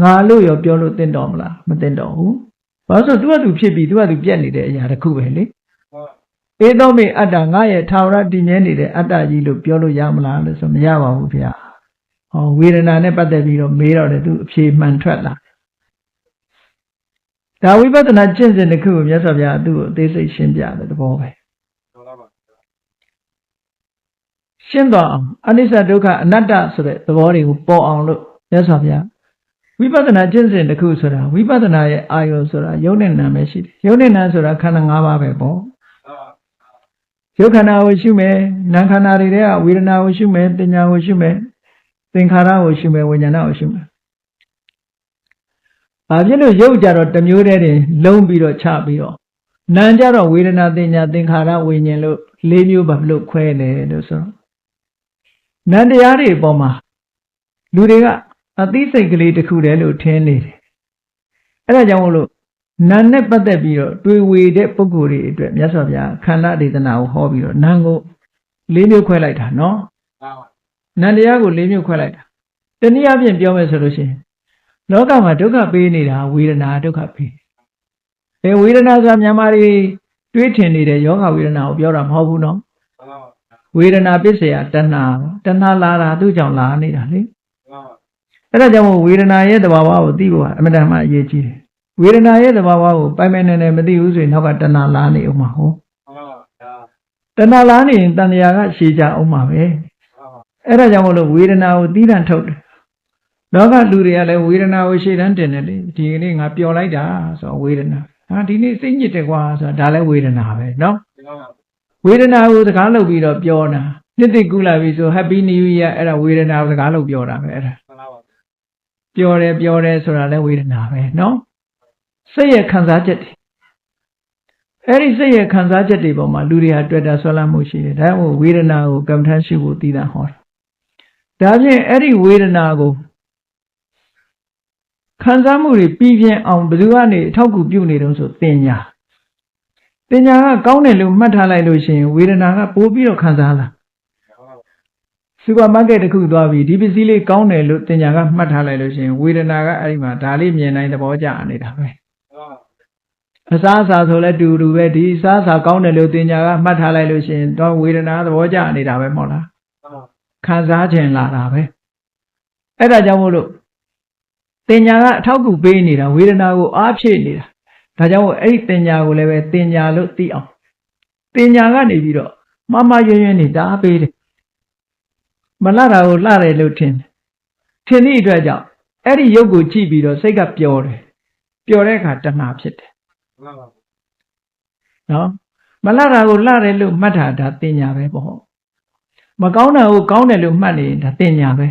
ငါလို့ရောပြောလို့တင့်တော်မလားမတင့်တော်ဘူးဘာလို့သူကသူဖြစ်ပြီးသူကသူပြက်နေတဲ့အရာတစ်ခုပဲလေဧသောမေအတ္တငါရဲ့ထာဝရတည်မြဲနေတဲ့အတ္တကြီးလို့ပြောလို့ရမလားလို့ဆိုမရပါဘူးဗျာဝေဒနာနဲ့ပတ်သက်ပြီးတော့မေးတော့တယ်သူအဖြေမှန်ထွက်လာဒါဝိပဿနာကျင့်စဉ်တစ်ခုကိုမြတ်စွာဘုရားသူ့ကိုအသေးစိတ်ရှင်းပြတဲ့သဘောပဲရှင်းသွားအောင်အနိစ္စဒုက္ခအနတ္တဆိုတဲ့သဘောတွေကိုပေါ်အောင်လို့မြတ်စွာဘုရားဝိပဿနာကျင့်စဉ်တစ်ခုဆိုတာဝိပဿနာရဲ့အာယုံဆိုတာယုံနဲ့နာပဲရှိတယ်ယုံနဲ့နာဆိုတာခန္ဓာ၅ပါးပဲပေါ့ယုတ်ခန္ဓာကိုရှုမယ်နာခန္ဓာတွေကဝေဒနာကိုရှုမယ်ပညာကိုရှုမယ်သင်္ခါရကိုရှုမယ်ဝိညာဏကိုရှုမယ်ဘာဖြစ်လို့ယုတ်ကြတော့တစ်မျိုးတည်းတင်လုံးပြီးတော့ချပြီးတော့နာကြတော့ဝေဒနာသင်ညာသင်္ခါရဝိညာဉ်လို့၄မျိုးဘာလို့ခွဲလဲလို့ဆိုတော့နံတရားတွေအပေါ်မှာလူတွေကအသိစိတ်ကလေးတစ်ခုတည်းလို့ထင်နေတယ်အဲ့ဒါကြောင့်မို့လို့နာနဲ့ပတ်သက်ပြီးတော့တွေ့ဝေတဲ့ပုဂ္ဂိုလ်တွေအတွက်မြတ်စွာဘုရားခန္ဓာဒေသနာကိုဟောပြီးတော့နာကို၄မျိုးခွဲလိုက်တာနော်နံတရားကို၄မျိုးခွဲလိုက်တာတနည်းအားဖြင့်ပြောမယ်ဆိုလို့ရှိရင်လောကမှာဒုက္ခပေးနေတာဝေဒနာဒုက္ခပေးဝေဒနာဆိုတာမြန်မာတွေတွေးထင်နေတဲ့ယောဂဝေဒနာကိုပြောတာမဟုတ်ဘူးနော်ဝေဒနာပစ္စယတဏှာလာတာသူ့ကြောင့်လာနေတာလေအဲ့ဒါကြောင့်မို့ဝေဒနာရဲ့သဘာဝကိုသိဖို့အမှန်တမ်းအရေးကြီးတယ်ဝေဒနာရဲ့သဘာဝကိုပိုင်ပိုင်နိုင်နိုင်မသိဘူးဆိုရင်နောက်ကတဏှာလာနေအောင်မှာဟုတ်တဏှာလာနေရင်တဏှာကရှည်ကြအောင်မှာပဲအဲ့ဒါကြောင့်မို့လို့ဝေဒနာကိုသီးသန့်ထုတ်တယ်လောကလူတွေကလည်းဝေဒနာကိုရှေ့တန်းတင်တယ်လေဒီကနေ့ငါပျော်လိုက်တာဆိုတော့ဝေဒနာဒီနေ့စိတ်ညစ်တယ်ကွာဆိုတာဒါလည်းဝေဒနာပဲနော်ဝေဒနာကိုစကားလုပ်ပြီးတော့ပြောတာနှစ်သိကူလာပြီဆို Happy New Year အဲ့ဒါဝေဒနာကိုစကားလုပ်ပြောတာပဲအဲ့ဒါပြောတယ်ဆိုတာလည်းဝေဒနာပဲနော်စိတ်ရဲ့ခံစားချက်တွေအဲ့ဒီစိတ်ရဲ့ခံစားချက်တွေပေါ်မှာလူတွေဟာတွေ့တာဆွဲလမ်းမှုရှိတယ်ဒါကြောင့်ဝေဒနာကိုကမ္မထမ်းရှိဖို့သိတာဟောတယ်ဒါဖြင့်အဲ့ဒီဝေဒနာကိုခံစားမှုတွေပြီးပြင်းအောင်ဘယ်သူကနေအထောက်အကူပြုနေတုံးဆိုတင်ညာကကောင်းတယ်လို့မှတ်ထားလိုက်လို့ရှိရင်ဝေဒနာကပိုပြီးတော့ခံစားလာစူပါမားကတ်တစ်ခုသွားပြီးဒီပစ္စည်းလေးကောင်းတယ်လို့တင်ညာကမှတ်ထားလိုက်လို့ရှိရင်ဝေဒနာကအဲ့ဒီမှာဒါလေးမြင်နိုင်သဘောကျနေတာပဲအစားအစာဆိုလဲတူတူပဲဒီအစားအစာကောင်းတယ်လို့တင်ညာကမှတ်ထားလိုက်လို့ရှိရင်တော့ဝေဒနာသဘောကျနေတာပဲမဟုတ်လားခံစားခြင်းလာတာပဲအဲ့ဒါကြောင့်မို့လို့တင်ညာကအထောက်အကူပေးနေတာဝေဒနာကိုအားဖြည့်နေတာဒါကြောင့်အဲ့ဒီတင်ညာကိုလည်းပဲတင်ညာလို့သိအောင်တင်ညာကနေပြီးတော့မမရွရွနေတာအားပေးတယ်မလှတာကိုလှတယ်လို့ထင်သည့်အတွက်ကြောင့်အဲ့ဒီရုပ်ကိုကြည့်ပြီးတော့စိတ်ကပျော်တယ်ပျော်တဲ့အခါတဏှာဖြစ်တယ်နော်မလှတာကိုလှတယ်လို့မှတ်တာဒါတင်ညာပဲပေါ့မကောင်းတာကိုကောင်းတယ်လို့မှတ်နေရင်ဒါတင်ညာပဲ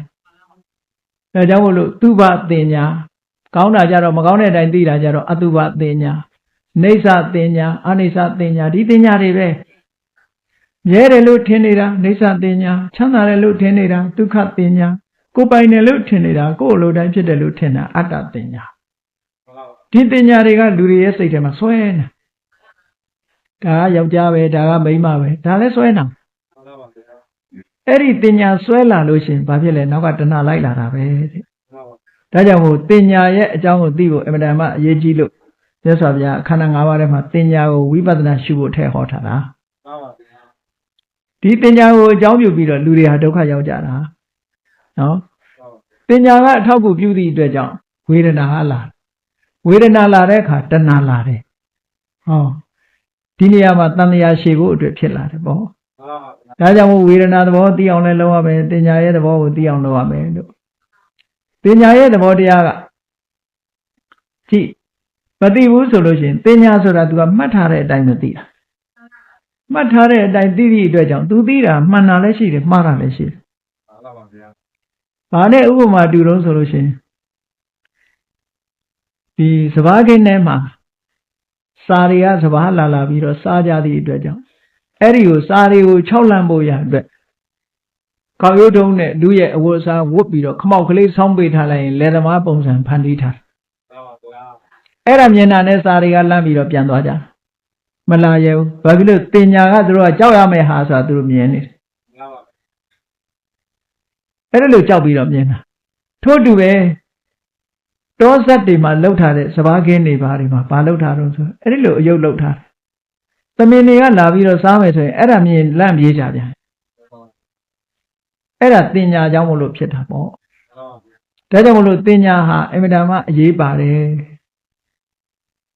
ဒါကြောင့်မို့လို့သူဘတင်ညာကောင်းတာကြတော့မကောင်းတဲ့အတိုင်းသိတာကြတော့အတုဘတင်ညာနေဆတင်ညာအနိစ္စတင်ညာဒီတင်ညာတွေပဲမြဲတယ်လို့ထင်နေတာနေဆတင်ညာချမ်းသာတယ်လို့ထင်နေတာဒုက္ခတင်ညာကိုယ်ပိုင်တယ်လို့ထင်နေတာကိုယ်အလိုတိုင်းဖြစ်တယ်လို့ထင်တာအတ္တတင်ညာဒီတင်ညာတွေကလူတွေရဲ့စိတ်ထဲမှာဆွဲနေ ဒါကယောက်ျားပဲဒါကမိန်းမပဲဒါလည်းဆွဲနာအဲ့ဒီတင်ညာဆွဲလာလို့ရှင်ဘာဖြစ်လဲနောက်ကတဏှာလိုက်လာတာပဲတဲ့ဒါကြောင့်မို့တင်ညာရဲ့အကြောင်းကိုသိဖို့အမှန်တမ်းအရေးကြီးလို့မြတ်စွာဘုရားခန္ဓာ၅ပါးထဲမှာတင်ညာကိုဝိပဿနာရှုဖို့ထည့်ဟောထားတာဒီတင်ညာကိုအကြောင်းပြုပြီးတော့လူတွေဟာဒုက္ခရောက်ကြတာနော်တင်ညာကအထောက်အကူပြုသည့်အတွက်ကြောင့်ဝေဒနာဟာလာဝေဒနာလာတဲ့အခါတဏှာလာတယ်ဟောဒီနေရာမှာတန်လျာရှည်ဖို့အတွက်ဖြစ်လာတယ်ပေါ့ဒါကြောင့်မို့ဝေဒနာသဘောသိအောင်လဲလုပ်ရမယ်တင်ညာရဲ့သဘောကိုသိအောင်လုပ်ရမယ်လို့တင်ညာရဲ့သဘောတရားကကြည့်မသိဘူးဆိုလို့ရှိရင်တင်ညာဆိုတာ तू ကမှတ်ထားတဲ့အတိုင်းမသိတာမှတ်ထားတဲ့အတိုင်းသိသည့်အတွက်ကြောင့် तू သိတာမှန်တာလည်းရှိတယ်မှားတာလည်းရှိတယ်မှန်ပါဗျာဘာနဲ့ဥပမာတူတော့ဆိုလို့ရှိရင်ဒီစဘာခင်းထဲမှာစာတွေကစဘာလာပြီးတော့စားကြသည့်အတွက်ကြောင့်အဲ့ဒီကိုစာတွေကို6လန့်ဖို့ရအတွက်ကောက်ရိုးတုံးနဲ့လူရဲ့အဝတ်အစားဝတ်ပြီးတော့ခမောက်ကလေးဆောင်းပေးထားလိုက်ရင်လယ်သမားပုံစံဖန်တီးထားအဲ့ဒါမြင်တာနဲ့စာတွေကလန့်ပြီးတော့ပြန်သွားကြမလာရဘူးဘာဖြစ်လို့တင်ညာကသူတို့ကကြောက်ရမယ်ဟာဆိုတာသူတို့မြင်နေအဲ့ဒါလို့ကြောက်ပြီးတော့မြင်တာထို့တူပဲတောဆက်တွေမှာလှုပ်ထားတဲ့စဘာခင်းတွေဘာတွေမှာဘာလှုပ်ထားတော့ဆိုအဲ့ဒီလိုအယုတ်လှုပ်ထားတယ်သမင်တွေကလာပြီးတော့စားမယ်ဆိုရင်အဲ့ဒါမြင်လန့်ပြေးကြပြန်အဲ့ဒါတင်ညာကြောင့်မလို့ဖြစ်တာပေါ့ဒါကြောင့်မလို့တင်ညာဟာအင်မတန်မှအရေးပါတယ်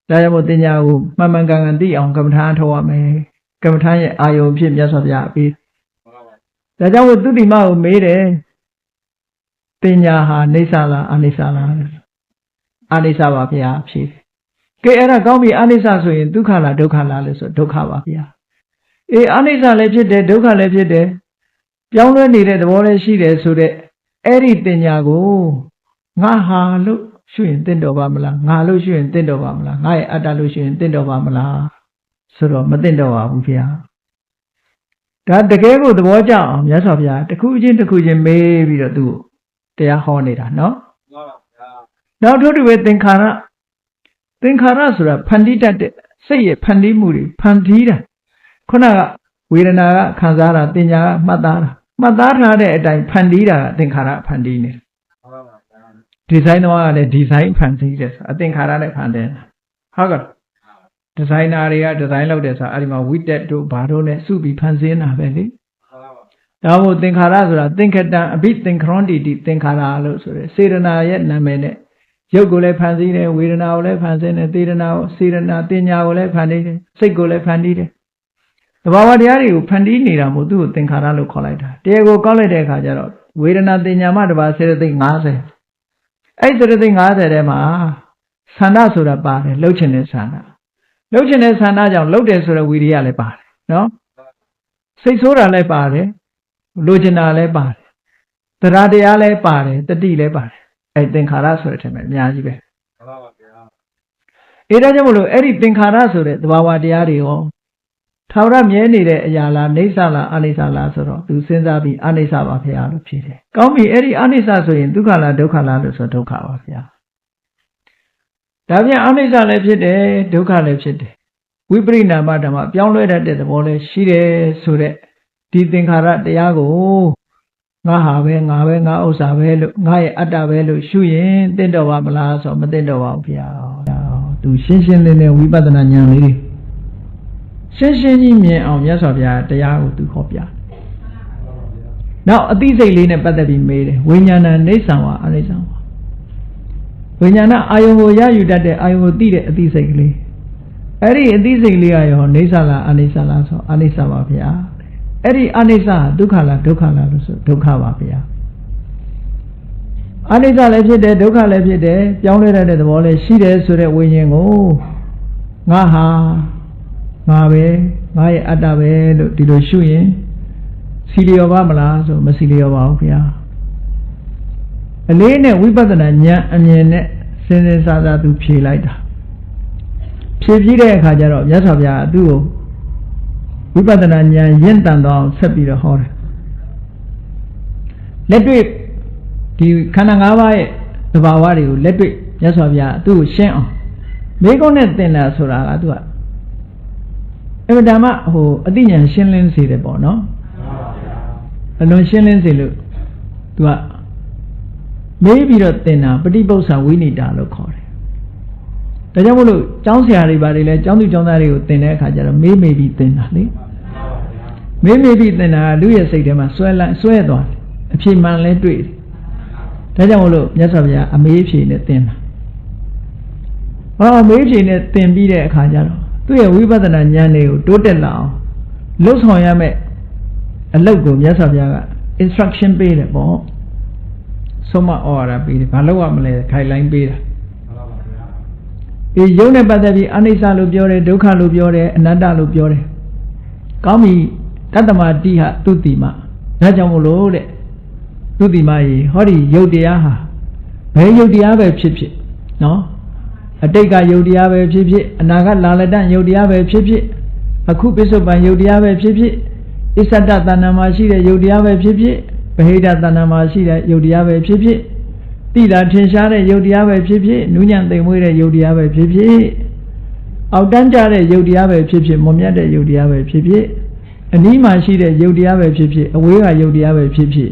ဒါကြောင့်မို့တင်ညာကိုမှန်မှန်ကန်ကန်သိအောင်ကမ္မထာထုတ်ရမယ်ကမ္မထာရဲ့အာယုံဖြစ်မြတ်စွာဘုရားအပေးဒါကြောင့်မို့သုတိမကိုမေးတယ်တင်ညာဟာနေဆာလားအနိစ္စလားအနိစ္စပါဗျာဖြေကဲအဲ့ဒါကောင်းပြီအနိစ္စဆိုရင်ဒုက္ခလားဒုက္ခလားလဲဆိုဒုက္ခပါဗျာအေးအနိစ္စလည်းဖြစ်တယ်ဒုက္ခလည်းဖြစ်တယ်ပြောင်းလဲနေတဲ့သဘောလည်းရှိတယ်ဆိုတဲ့အဲ့ဒီတင်ညာကိုငါဟာလို့ရှုရင်တင့်တော်ပါမလားငါလို့ရှုရင်တင့်တော်ပါမလားငါရဲ့အတ္တလို့ရှုရင်တင့်တော်ပါမလားဆိုတော့မတင့်တော်ပါဘူးဗျာဒါတကယ်ကိုသဘောကျအောင်မြတ်စွာဘုရားတစ်ခုချင်းတစ်ခုချင်းမေးပြီးတော့သူ့တရားဟောနေတာနော်နောက်ထို့တူပဲသင်္ခါရဆိုတာဖန်တီးတတ်တဲ့စိတ်ရဲ့ဖန်တီးမှုတွေဖန်တီးတာခုနကဝေဒနာကခံစားတာတင်ညာကမှတ်သားတာမှတ်သားထားတဲ့အတိုင်းဖန်တီးတာကသင်္ခါရဖန်တီးနေတယ်ဒီဇိုင်းတော့ကလည်းဒီဇိုင်းဖန်တီးတယ်ဆိုအသင်္ခါရနဲ့ဖန်တယ်ဟုတ်ကဲ့ဒီဇိုင်နာတွေကဒီဇိုင်းလုပ်တယ်ဆိုတာအဲ့ဒီမှာဝိတက်တို့ဘာတို့နဲ့စုပြီးဖန်ဆင်းတာပဲလေဒါမို့သင်္ခါရဆိုတာသင်္ခတံအဘိသင်္ခရွန်တိတိသင်္ခါရလို့ဆိုရယ်စေတနာရဲ့နာမည်နဲ့ရုပ်ကိုလည်းဖန်ဆင်းတယ်ဝေဒနာကိုလည်းဖန်ဆင်းတယ်သေဒနာကိုစေတနာတင်ညာကိုလည်းဖန်တီးတယ်စိတ်ကိုလည်းဖန်တီးတယ်သဘာဝတရားတွေကိုဖန်တီးနေတာမို့သူ့ကိုသင်္ခါရလို့ခေါ်လိုက်တာတရားကိုကောက်လိုက်တဲ့အခါကျတော့ဝေဒနာတင်ညာမှတပါစေတသိက်50အဲ့စေတသိက်50ထဲမှာဆန္ဒဆိုတာပါတယ်လှုပ်ချင်တဲ့ဆန္ဒလှုပ်ချင်တဲ့ဆန္ဒကြောင့်လှုပ်တယ်ဆိုတဲ့ဝိရိယလည်းပါတယ်နော်စိတ်ဆိုးတာလည်းပါတယ်လိုချင်တာလည်းပါတယ်တရားတရားလည်းပါတယ်တတိလည်းပါတယ်အဲ့သင်္ခါရဆိုတဲ့အထက်မှာအများကြီးပဲမှန်ပါဗျာအဲဒါကြောင့်မလို့အဲ့ဒီသင်္ခါရဆိုတဲ့သဘာဝတရားတွေရောထာဝရမြဲနေတဲ့အရာလားနေဆာလားအနိစ္စလားဆိုတော့သူစဉ်းစားပြီးအနိစ္စပါဗျာလို့ဖြေတယ်ကောင်းပြီအဲ့ဒီအနိစ္စဆိုရင်ဒုက္ခလားဒုက္ခလားလို့ဆိုဒုက္ခပါဗျာဒါပြန်အနိစ္စလည်းဖြစ်တယ်ဒုက္ခလည်းဖြစ်တယ်ဝိပရိနာမဓမ္မပြောင်းလဲတတ်တဲ့သဘောလည်းရှိတယ်ဆိုတဲ့ဒီသင်္ခါရတရားကိုငါဟာပဲငါဥစ္စာပဲလို့ငါရဲ့အတ္တပဲလို့ရှုရင်တင့်တော်ပါမလားဆိုမတင့်တော်ပါဘူးဗျာသူရှင်းရှင်းလင်းလင်းဝိပဿနာဉာဏ်လေးရှင်းရှင်းကြီးမြင်အောင်မြတ်စွာဘုရားတရားကိုသူဟောပြနောက်အသိစိတ်လေးနဲ့ပတ်သက်ပြီးမေးတယ်ဝိညာဏနေဆံဝါအနိစ္စဝါဝိညာဏအာယုံကိုရယူတတ်တဲ့အာယုံကိုသိတဲ့အသိစိတ်ကလေးအဲ့ဒီအသိစိတ်လေးကရောနေဆာလားအနိစ္စလားဆိုအနိစ္စပါဗျာအဲ့ဒီအနိစ္စဒုက္ခလားဒုက္ခလားလို့ဆိုဒုက္ခပါဗျာအနိစ္စလည်းဖြစ်တယ်ဒုက္ခလည်းဖြစ်တယ်ပြောင်းလဲတဲ့သဘောလည်းရှိတယ်ဆိုတဲ့ဝိညာဉ်ကိုငါဟာငါပဲငါရဲ့အတ္တပဲလို့ဒီလိုရှုရင်စီလျော်ပါမလားဆိုမစီလျော်ပါဘူးဗျာအလေးနဲ့ဝိပဿနာဉာဏ်အမြင်နဲ့စဉ်းစားစားသူဖြေလိုက်တာဖြေပြီးတဲ့အခါကျတော့မြတ်စွာဘုရားသူ့ကိုဝိပဿနာဉာဏ်ရင့်တန်တော့ဆက်ပြီးတော့ဟောတယ်လက်တွေ့ဒီခန္ဓာ၅ပါးရဲ့သဘာဝတွေကိုလက်တွေ့မြတ်စွာဘုရားသူ့ကိုရှင်းအောင်မိကုံးနဲ့သင်တာဆိုတာကသူက အဲ့ဒါမှဟိုအသိဉာဏ်ရှင်းလင်းစေတယ်ပေါ့နော်အလွန်ရှင်းလင်းစေလို့သူကမေးပြီးတော့သင်တာပฏิပု္ပ္ပဝိနိတာလို့ခေါ်တယ်ဒါကြောင့်မို့လို့ကျောင်းဆရာတွေပါတယ်လဲကျောင်းသူကျောင်းသားတွေကိုသင်တဲ့အခါကျတော့မေးပြီးသင်တာလေမေးပြီးသင်တာလူရဲ့စိတ်ထဲမှာဆွဲသွားတယ်အဖြေမှန်လဲတွေ့တယ်ဒါကြောင့်မို့လို့မြတ်စွာဘုရားအမေးဖြေနဲ့သင်တာအမေးဖြေနဲ့သင်ပြီးတဲ့အခါကျတော့သူ့ရဲ့ဝိပဿနာဉာဏ်တွေကိုတိုးတက်လာအောင်လှုပ်ဆောင်ရမယ့်အလုပ်ကိုမြတ်စွာဘုရားက instruction ပေးတယ်ပေါ့ဆုံးမဩဝါဒပေးတယ်ဘာလုပ်ရမလဲခိုင်လိုင်းပေးတာဒီယုံနဲ့ပတ်သက်ပြီးအနိစ္စလို့ပြောတယ်ဒုက္ခလို့ပြောတယ်အနတ္တလို့ပြောတယ်ကောင်းပြီတတ္တမတိဟသူတိမဒါကြောင့်မို့လို့တဲ့သူတိမကြီးဟောဒီယုတ်တရားဟာဘယ်ယုတ်တရားပဲဖြစ်ဖြစ်နော်အတိတ်ကယုတ်တရားပဲဖြစ်ဖြစ်အနာဂတ်လာလက်တယုတ်တရားပဲဖြစ်ဖြစ်အခုပိဿုပန်ယုတ်တရားပဲဖြစ်ဖြစ်အစ္ဆဒတဏ္ဍာမှာရှိတဲ့ယုတ်တရားပဲဖြစ်ဖြစ်ဗဟိတတဏ္ဍာမှာရှိတဲ့ယုတ်တရားပဲဖြစ်ဖြစ်တိတာထင်ရှားတဲ့ယုတ်တရားပဲဖြစ်ဖြစ်နူးညံ့သိမ်မွေးတဲ့ယုတ်တရားပဲဖြစ်ဖြစ်အောက်တန်းကြတဲ့ယုတ်တရားပဲဖြစ်ဖြစ်မွန်မြတ်တဲ့ယုတ်တရားပဲဖြစ်ဖြစ်အနီးမှာရှိတဲ့ယုတ်တရားပဲဖြစ်ဖြစ်အဝေးကယုတ်တရားပဲဖြစ်ဖြစ်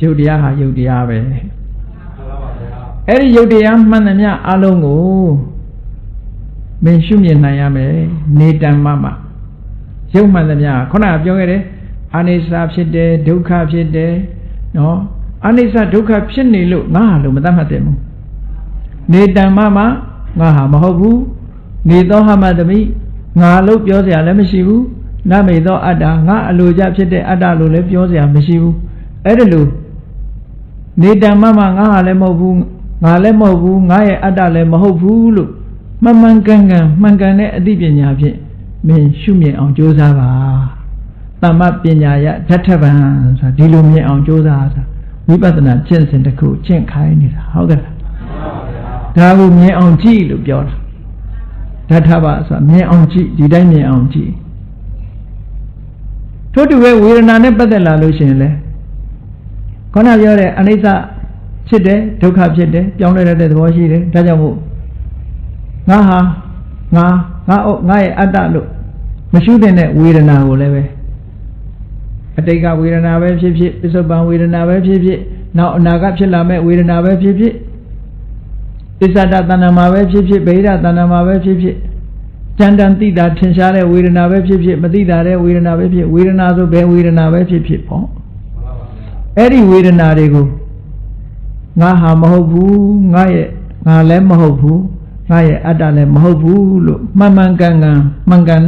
ယုတ်တရားဟာယုတ်တရားပဲအဲ့ဒီယုတ်တရားမှန်သမျှအလုံးကိုမင်းရှုမြင်နိုင်ရမယ်နေတံမမယုတ်မှန်သမျှခုနကပြောခဲ့တယ်အနိစ္စဖြစ်တယ်ဒုက္ခဖြစ်တယ်နော်အနိစ္စဒုက္ခဖြစ်နေလို့ငါဟာလို့မသတ်မှတ်တယ်မို့နေတံမမငါဟာမဟုတ်ဘူးနေသောဟမတမိငါလို့ပြောเสียလည်းမရှိဘူးနမေသောအတ္တငါအလိုကြဖြစ်တဲ့အတ္တလို့လည်းပြောเสียမရှိဘူးအဲ့ဒါလို့နေတံမမငါဟာလည်းမဟုတ်ဘူးငါလည်းမဟုတ်ဘူးငါရဲ့အတ္တလည်းမဟုတ်ဘူးလို့မှန်ကန်တဲ့အသိပညာဖြင့်မင်းရှုမြင်အောင်ကြိုးစားပါသမ္မပညာယဓဋ္ဌဗံဆိုတာဒီလိုမြင်အောင်ကြိုးစားတာဝိပဿနာကျင့်စဉ်တစ်ခုကျင့်ခိုင်းနေတာဟုတ်ကဲ့ဒါကိုမြင်အောင်ကြည့်လို့ပြောတာဓဋ္ဌဗဆိုတာမြင်အောင်ကြည့်ဒီတိုင်းမြင်အောင်ကြည့်ထို့တူပဲဝေဒနာနဲ့ပတ်သက်လာလို့ရှိရင်လေခေါင်းကပြောတဲ့အနိစ္စဖြစ်တယ်ဒုက္ခဖြစ်တယ်ပြောင်းလဲတဲ့သဘောရှိတယ်ဒါကြောင့်မို့ငါဟာငါရဲ့အတ္တလို့မရှုတဲ့ဝေဒနာကိုလည်းပဲအတိတ်ကဝေဒနာပဲဖြစ်ဖြစ်ပစ္စုပန်ဝေဒနာပဲဖြစ်ဖြစ်နောက်အနာဂတ်ဖြစ်လာမဲ့ဝေဒနာပဲဖြစ်ဖြစ်အစ္ဆဒတဏ္ဍာမှာပဲဖြစ်ဖြစ်ဗေဒတဏ္ဍာမှာပဲဖြစ်ဖြစ်ကြံတန်တိတာထင်ရှားတဲ့ဝေဒနာပဲဖြစ်ဖြစ်မတိတာတဲ့ဝေဒနာပဲဖြစ်ဝေဒနာဆိုဘယ်ဝေဒနာပဲဖြစ်ဖြစ်ပေါ့အဲ့ဒီဝေဒနာတွေကိုငါဟာမဟုတ်ဘူးငါလည်းမဟုတ်ဘူးငါရဲ့အတ္တလည်းမဟုတ်ဘူးလို့မှန်ကန်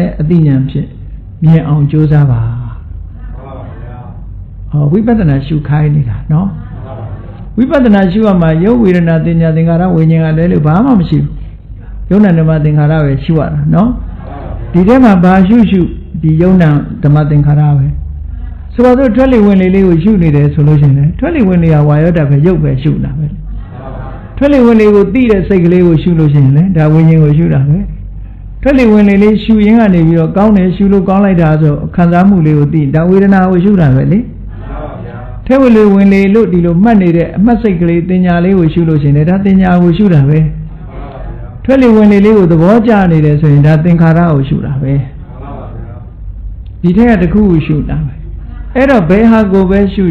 တဲ့အသိဉာဏ်ဖြင့်မြင်အောင်ကြိုးစားပါဝိပဿနာရှုခိုင်းနေတာနော်ဝိပဿနာရှုရမှာယုတ်ဝေဒနာသင်ညာသင်္ခါရဝိညာဉ်ကလည်းလို့ဘာမှမရှိဘူးယုံနာဓမ္မသင်္ခါရပဲရှုရတာနော်ဒီထဲမှာဘာရှုဒီယုံနာဓမ္မသင်္ခါရပဲဆိုတော့ထွက်လေဝင်လေလေးကိုရှုနေတယ်ဆိုလို့ရှိရင်ထွက်လေဝင်လေကဝါယောဓာတ်ပဲယုတ်ပဲရှုတာပဲထွက်လေဝင်လေကိုသိတဲ့စိတ်ကလေးကိုရှုလို့ရှိရင်လေဒါဝိညာဉ်ကိုရှုတာပဲထွက်လေဝင်လေလေးရှုရင်းကနေပြီးတော့ကောင်းတယ်ရှုလို့ကောင်းလိုက်တာဆိုခံစားမှုလေးကိုသိဒါဝေဒနာကိုရှုတာပဲလေထဲဝလေဝင်လေလို့ဒီလိုမှတ်နေတဲ့အမှတ်စိတ်ကလေးတင်ညာလေးကိုရှုလို့ရှိရင်ဒါတင်ညာကိုရှုတာပဲထွက်လေဝင်လေလေးကိုသဘောကျနေတယ်ဆိုရင်ဒါသင်္ခါရကိုရှုတာပဲဒီထက်ကတစ်ခုကိုရှုတာပဲအဲ့တော့ဘယ်ဟာကိုပဲရှု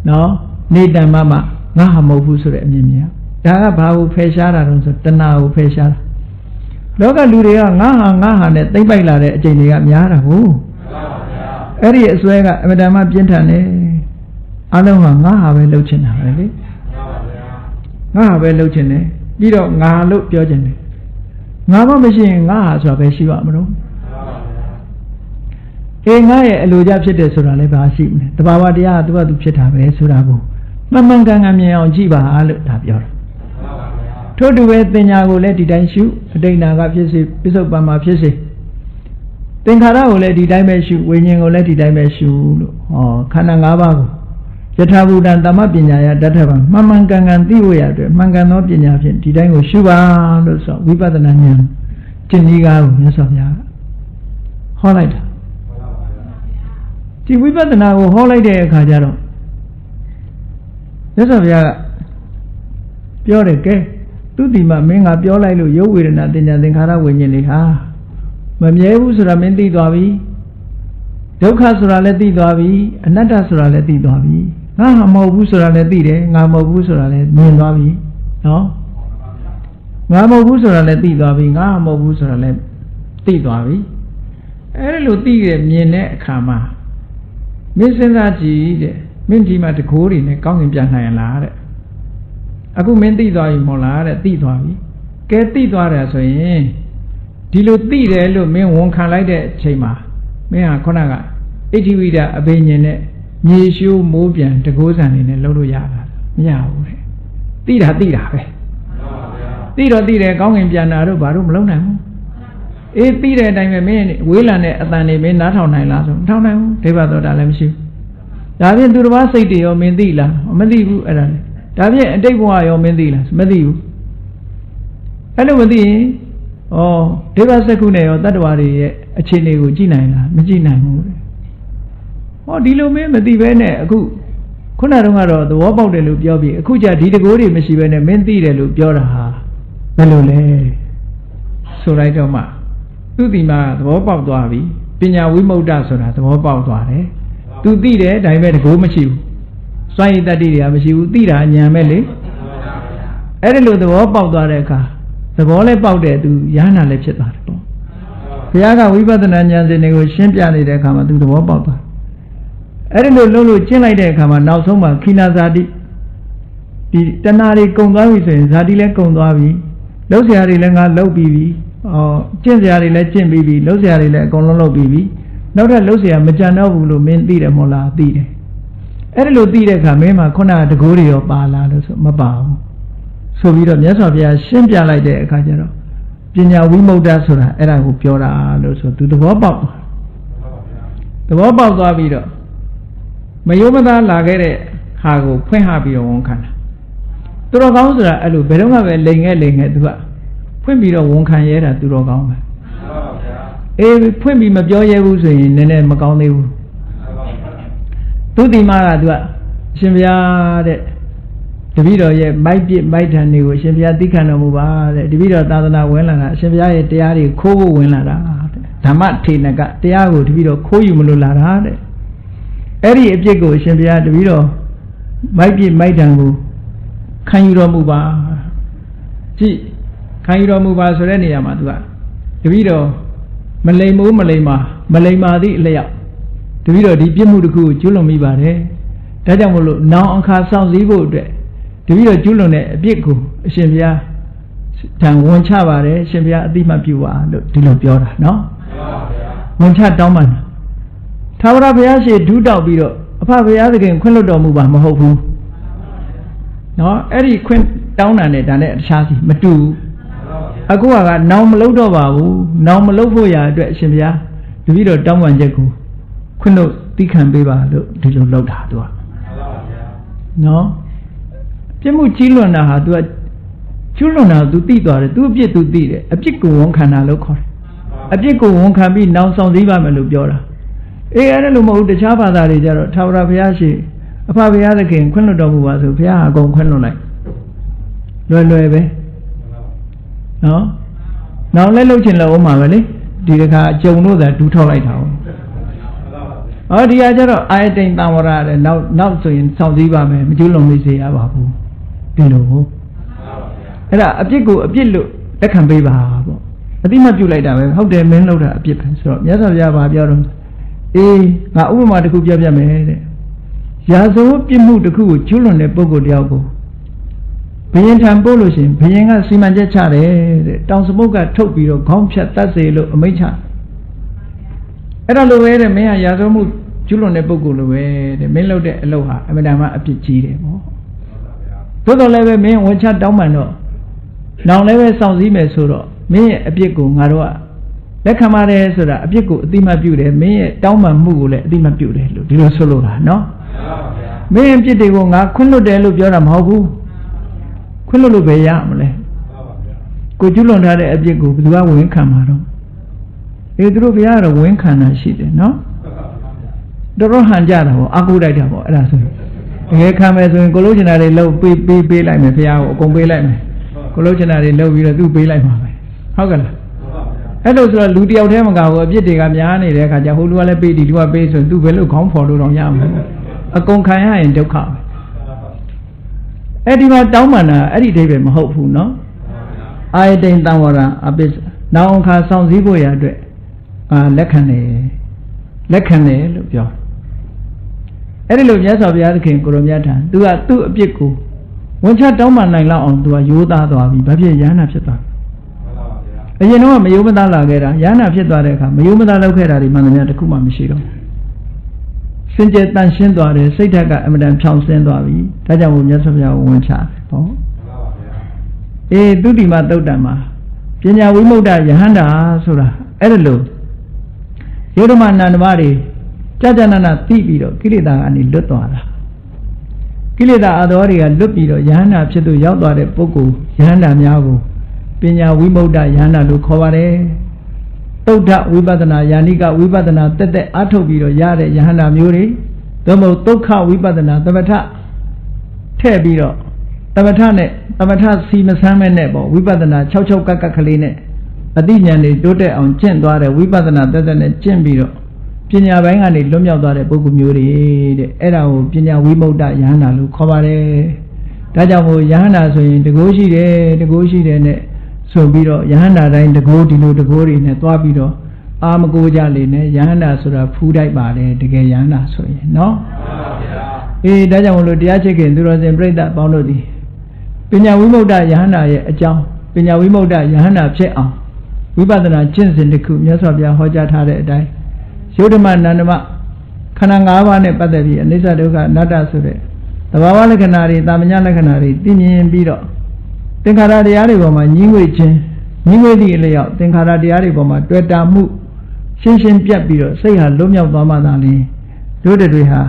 နော်နေတံမမငါဟာမဟုတ်ဘူးဆိုတဲ့အမြင်များဒါကဘာကိုဖယ်ရှားတာတုံးဆိုတဏှာကိုဖယ်ရှားတာလောကလူတွေကငါဟာနဲ့သိမ့်ပိုက်လာတဲ့အကျင့်တွေကများတာကိုအဲ့ဒီအစွဲကအမတန်မှပြင်းထန်တယ်အလုံးကငါဟာပဲလှုပ်ချင်တာပဲလေငါဟာပဲလှုပ်ချင်တယ်ပြီးတော့ငါလို့ပြောချင်တယ်ငါမှမရှိရင်ငါဟာဆိုတာပဲရှိပါမလို့ငါရဲ့အလိုကြဖြစ်တယ်ဆိုတာလည်းဘာရှိမလဲတဘာဝတရားကသူကသူဖြစ်တာပဲဆိုတာကိုမှန်ကန်မြင်အောင်ကြည့်ပါလို့ဒါပြောတာထို့တူပဲသင်ညာကိုလည်းဒီတိုင်းရှုအတိတ်နာကဖြစ်စေပစ္စုပန်မှာဖြစ်စေသင်္ခါရကိုလည်းဒီတိုင်းပဲရှုဝိညာဉ်ကိုလည်းဒီတိုင်းပဲရှုလို့ခန္ဓာ၅ပါးကိုယထာဘူတံသမ္မပညာယဓဋ္ဌဗံမှန်ကန်သိဖို့ရအတွက်မှန်ကန်သောပညာဖြင့်ဒီတိုင်းကိုရှုပါလို့ဆိုဝိပဿနာဉာဏ်ကျင့်နည်းကားကိုမြတ်စွာဘုရားဟောလိုက်တာဒီဝိပဿနာကိုဟောလိုက်တဲ့အခါကျတော့မြတ်စွာဘုရားကပြောတယ်ကဲသူဒီမှာမင်းကပြောလိုက်လို့ယုတ်ဝေဒနာသင်ညာသင်္ခါရဝိညာဉ်တွေဟာ မမြဲဘူးဆိုတာမင်းသိသွားပြီဒုက္ခဆိုတာလည်းသိသွားပြီအနတ္တဆိုတာလည်းသိသွားပြီငါမဟုတ်ဘူးဆိုတာလည်းသိတယ်ငါမဟုတ်ဘူးဆိုတာလည်းမြင်သွားပြီနော်ငါမဟုတ်ဘူးဆိုတာလည်းသိသွားပြီငါမဟုတ်ဘူးဆိုတာလည်းသိသွားပြီအဲ့လိုသိရမြင်တဲ့အခါမှာမင်းစဉ်းစားကြည့်တဲ့မင်းဒီမှာတကိုးတွေနဲ့ကောင်းကင်ပြန်နိုင်ရလားတဲ့အခုမင်းသိသွားပြီမဟုတ်လားတဲ့သိသွားပြီကဲသိသွားတယ်ဆိုရင်ဒီလိုသိတယ်လို့မင်းဝန်ခံလိုက်တဲ့အချိန်မှာမင်းဟာခုနကဣတိဝိဒအဘိညာဉ်နဲ့မြေရှိုးမိုးပြန်တကိုးဆန်နေနဲ့လှုပ်လို့ရတာမရဘူးတဲ့သိတာပဲသိတော့သိတယ်ကောင်းကင်ပြန်တာတို့ဘာလို့မလုပ်နိုင်ဘူးအေးသိတဲ့အတိုင်းပဲမင်းဝေးလံတဲ့အတန်နေမင်းနားထောင်နိုင်လားဆိုမထောင်နိုင်ဘူးဒိဗ္ဗသောတာလည်းမရှိဘူးဒါဖြင့်သူတစ်ပါးစိတ်တွေရောမင်းသိလားမသိဘူးအဲ့ဒါလေဒါဖြင့်အတိတ်ဘဝရောမင်းသိလားမသိဘူးအဲ့လိုမသိရင်ဩဒိဗ္ဗစက္ခုနဲ့ရောတတ္တဝါတွေရဲ့အခြေအနေကိုကြည့်နိုင်လားမကြည့်နိုင်ဘူးဟောဒီလိုမင်းမသိဘဲနဲ့အခုခုနကတော့သဘောပေါက်တယ်လို့ပြောပြီးအခုကျဒီတကိုးတွေမရှိဘဲနဲ့မင်းသိတယ်လို့ပြောတာဟာဘယ်လိုလဲဆိုလိုက်တော့မှသူဒီမှာသဘောပေါက်သွားပြီပညာဝိမု ക്ത ဆိုတာသဘောပေါက်သွားတယ်သူသိတယ်ဒါပေမဲ့တကိုးမရှိဘူးစွန့်ရည်တတ္တိတွေကမရှိဘူးသိတာဉာဏ်ပဲလေအဲ့ဒီလိုသဘောပေါက်သွားတဲ့အခါသဘောလည်းပေါက်တယ်သူရဟနာလည်းဖြစ်သွားတယ်ပေါ့ဘုရားကဝိပဿနာဉာဏ်စဉ်တွေကိုရှင်းပြနေတဲ့အခါမှာသူသဘောပေါက်သွားအဲ့ဒီလိုလှုပ်လို့ကျင့်လိုက်တဲ့အခါမှာနောက်ဆုံးမှာခိနာဇာတိဒီတဏှာတွေကုံသွားပြီဆိုရင်ဇာတိလည်းကုံသွားပြီလှုပ်เสียတွေလည်းငါလှုပ်ပြီးပြီကျင့်เสียတွေလည်းကျင့်ပြီးပြီလှုပ်เสียတွေလည်းအကုန်လုံးလှုပ်ပြီးပြီနောက်ထပ်လှုပ်เสียမကြံတော့ဘူးလို့မင်းသိတယ်မဟုတ်လားသိတယ်အဲ့ဒီလိုသိတဲ့အခါမင်းမှာခုနကတကိုးတွေရောပါလာလို့ဆိုမပါဘူးဆိုပြီးတော့မြတ်စွာဘုရားရှင်းပြလိုက်တဲ့အခါကျတော့ပညာဝိမု ക്ത ဆိုတာအဲ့ဒါကိုပြောတာလို့ဆိုသူသဘောပေါက်သွားပြီးတော့မယုံမသားလာခဲ့တဲ့ဟာကိုဖွင့်ဟပြီးတော့ဝန်ခံတာသူတော်ကောင်းဆိုတာအဲ့လိုဘယ်တော့မှပဲလိန်ငယ်သူကဖွင့်ပြီးတော့ဝန်ခံရဲတာသူတော်ကောင်းပဲအေးဖွင့်ပြီးမပြောရဲဘူးဆိုရင်နည်းနည်းမကောင်းသေးဘူးသူဒီမှာကသူကအရှင်ဘုရားတဲ့တပည့်တော်ရဲ့မိုက်ပြစ်မိုက်ထန်တွေကိုအရှင်ဘုရားသိခံတော်မူပါတဲ့တပည့်တော်သာသနာဝင်လာတာအရှင်ဘုရားရဲ့တရားတွေခိုးဖို့ဝင်လာတာတဲ့ဓမ္မထေနကတရားကိုတပည့်တော်ခိုးယူမလို့လာတာတဲ့အဲ့ဒီအပြစ်ကိုအရှင်ဘုရားတပည့်တော်မိုက်ပြစ်မိုက်ထန်ကိုခံယူတော်မူပါကြည့်ခံယူတော်မူပါဆိုတဲ့နေရာမှာသူကတပည့်တော်မလိမ်မိုးမလိမ်မာသည့်အလျောက်တပည့်တော်ဒီပြစ်မှုတစ်ခုကိုကျွလွန်မိပါတယ်ဒါကြောင့်မလို့နောင်အခါဆောင်စည်းဖို့အတွက်တပည့်တော်ကျွလွန်တဲ့အပြစ်ကိုအရှင်ဘုရားတန်ဝန်ချပါတယ်အရှင်ဘုရားအတိမပြုပါလို့ဒီလိုပြောတာနော်ဝန်ချတောင်းပန်တာထာဝရဘုရားရှိဒူးတောက်ပြီးတော့အဖဘုရားသခင်ခွင့်လွှတ်တော်မူပါမဟုတ်ဘူးနော်အဲ့ဒီခွင့်တောင်းတာနဲ့ဒါနဲ့တခြားစီမတူဘူးအခုကနောင်မလုပ်တော့ပါဘူးနောင်မလုပ်ဖို့ရာအတွက်အရှင်ဘုရားတပည့်တော်တောင်းပန်ချက်ကိုခွင့်လို့သိခံပေးပါလို့ဒီလိုလုပ်တာသူကနော်ပြစ်မှုကြီးလွန်တာဟာသူကကျွလွန်တာသူသိသွားတယ်သူအပြစ်သူသိတယ်အပြစ်ကိုဝန်ခံတာလို့ခေါ်တယ်အပြစ်ကိုဝန်ခံပြီးနောင်ဆောင်စည်းပါမယ်လို့ပြောတာအေးအဲ့ဒါလို့မဟုတ်တခြားဘာသာတွေကြတော့ထာဝရဘုရားရှိအဖဘုရားသခင်ခွင့်လွှတ်တော်မူပါဆိုဘုရားအကုန်ခွင့်လွှတ်လိုက်လွယ်ပဲနော်နောင်လည်းလှုပ်ချင်လို့အောင်ပါပဲလေဒီတခါအကျုံတို့သာဒူးထောက်လိုက်တာဟောဒီကကျတော့အာယတိန်တံဝရတဲ့နောက်ဆိုရင်စောင့်စည်းပါမယ်မကျွလွန်မိစေရပါဘူးဒီလိုဟုတ်အဲ့ဒါအပြစ်ကိုအပြစ်လို့လက်ခံပေးပါပေါ့အတိမပြုတ်လိုက်တာပဲဟုတ်တယ်မင်းလှုပ်တာအပြစ်ပဲဆိုတော့မြတ်စွာဘုရားပြောတော့အေးငါဥပမာတစ်ခုပြောပြမယ်တဲ့ရာဇဝတ်ပြစ်မှုတစ်ခုကိုကျွလွန်တဲ့ပုဂ္ဂိုလ်တယောက်ကိုဘယင်ထံပို့လို့ရှိရင်ဘယင်ကစီမံချက်ချတယ်တဲ့တောင်စပုတ်ကထုတ်ပြီးတော့ခေါင်းဖြတ်တတ်စေလို့အမိန့်ချအဲ့ဒါလိုပဲတဲ့မင်းကရာဇဝတ်မှုကျွလွန်တဲ့ပုဂ္ဂိုလ်လိုပဲတဲ့မင်းလုပ်တဲ့အလုပ်ဟာအမှန်တမ်းအပြစ်ကြီးတယ်ပေါ့သို့တော်လည်းပဲမင်းဝန်ချတောင်းပန်တော့နောင်လည်းပဲစောင့်စည်းမယ်ဆိုတော့မင်းရဲ့အပြစ်ကိုငါတို့ကလက်ခံပါတယ်ဆိုတာအပြစ်ကိုအတိမပြုတယ်မင်းရဲ့တောင်းပန်မှုကိုလည်းအတိမပြုတယ်လို့ဒီလိုဆိုလို့တာနော်မင်းရဲ့အပြစ်တွေကိုငါခွင့်လွှတ်တယ်လို့ပြောတာမဟုတ်ဘူးခွင့်လွှတ်လို့ပဲရမလဲကိုကျွလွန်ထားတဲ့အပြစ်ကိုဘယ်သူကဝန်ခံမှာတော့အေးသူတို့ဘုရားကတော့ဝန်ခံတာရှိတယ်နော်တော်တော်ဟန်ကြတာပေါ့အကူတိုက်တာပေါ့အဲ့ဒါဆိုတကယ်ခံမယ်ဆိုရင်ကိုလုံးချင်တာတွေလှုပ်ပေးလိုက်မယ်ဘုရားကိုအကုန်ပေးလိုက်မယ်ကိုလုံးချင်တာတွေလှုပ်ပြီးတော့သူ့ပေးလိုက်မှာပဲဟုတ်ကဲ့လား အဲ့လိုဆိုတော့လူတယောက်တည်းမကဘူးအပြစ်တွေကများနေတဲ့အခါကျဟိုလူကလည်းပေးဒီလူကပေးဆိုသူဘယ်လိုခေါင်းဖော်လို့တော့ရမှာအကုန်ခံရရင်ဒုက္ခပဲအဲ့ဒီမှာတောင်းပန်တာအဲ့ဒီအဓိပ္ပာယ်မဟုတ်ဘူးနော်အာယတိန်တံဝရအပိစ္ဆနောင်အခါဆောင်စည်းဖို့ရအတွက်လက်ခံတယ်လို့ပြောအဲ့ဒီလိုမြတ်စွာဘုရားသခင်ကိုရောမြတ်ထံသူကသူ့အပြစ်ကိုဝန်ချတောင်းပန်နိုင်လောက်အောင်သူကရိုးသားသွားပြီဘာဖြစ်ရဟန္တာဖြစ်သွားအရင်တော့မယုံမသားလာခဲ့တာရဟန္တာဖြစ်သွားတဲ့အခါမယုံမသားလောက်ခဲ့တာဒီမှန်သမျှတစ်ခုမှမရှိတော့စင်ကြယ်တန်ရှင်းသွားတယ်စိတ်ဓာတ်ကအမတန်ဖြောင်းဆင်းသွားပြီဒါကြောင့်မို့မြတ်စွာဘုရားကိုဝန်ချတယ်ဟောသူတိမသုတ်တံမှာပညာဝိမု ക്ത ယဟန္တာဆိုတာအဲ့ဒါလို့ယောဓမနန္ဒမတွေကြာကြာနာနာသိပြီးတော့ကိလေသာကနေလွတ်သွားတာကိလေသာအတော်တွေကလွတ်ပြီးတော့ယဟန္တာဖြစ်သူရောက်သွားတဲ့ပုဂ္ဂိုလ်ယဟန္တာများကိုပညာဝိမု ക്ത ယဟန္တာလို့ခေါ်ပါတယ်သုဒ္ဓဝိပဿနာယာနိကဝိပဿနာတက်တက်အားထုတ်ပြီးတော့ရတဲ့ယဟန္တာမျိုးတွေသို့မဟုတ်ဒုက္ခဝိပဿနာသမထထည့်ပြီးတော့သမထနဲ့သမထစီမဆမ်းမဲ့နဲ့ပေါ့ဝိပဿနာ66ကက်ကက်ကလေးနဲ့အသိဉာဏ်တွေတိုးတက်အောင်ကျင့်သွားတဲ့ဝိပဿနာတက်တက်နဲ့ကျင့်ပြီးတော့ပညာပိုင်းကနေလွတ်မြောက်သွားတဲ့ပုဂ္ဂိုလ်မျိုးတွေတဲ့အဲ့ဒါကိုပညာဝိမု ക്ത ယဟန္တာလို့ခေါ်ပါတယ်ဒါကြောင့်မို့ယဟန္တာဆိုရင်တကိုးရှိတယ်နဲ့ဆိုပြီးတော့ယဟန္တာတိုင်းတကိုးဒီလိုတကိုးတွေနဲ့သွားပြီးတော့အာမကိုကြလေနဲ့ယဟန္တာဆိုတာဖူးတိုက်ပါတယ်တကယ်ယဟန္တာဆိုရင်နော်ဒါကြောင့်မလို့တရားချစ်ခင်သူတော်စင်ပြိဿပေါင်းတို့ဒီပညာဝိမု ക്ത ယဟန္တာရဲ့အကြောင်းပညာဝိမု ക്ത ယဟန္တာဖြစ်အောင်ဝိပဿနာကျင့်စဉ်တစ်ခုမြတ်စွာဘုရားဟောကြားထားတဲ့အတိုင်းယောဓမနန္ဒမခန္ဓာ၅ပါးနဲ့ပတ်သက်ပြီးအနိစ္စဒုက္ခအနတ္တဆိုတဲ့သဘာဝလက္ခဏာတွေတာမညလက္ခဏာတွေသိမြင်ပြီးတော့သင်္ခါရတရားတွေပေါ်မှာညီငွေခြင်းညီငွေသည့်အလျောက်သင်္ခါရတရားတွေပေါ်မှာတွေ့တာမှုရှင်းရှင်းပြတ်ပြီးတော့စိတ်ဟာလွတ်မြောက်သွားမှသာလျှင်တို့တွေဟာ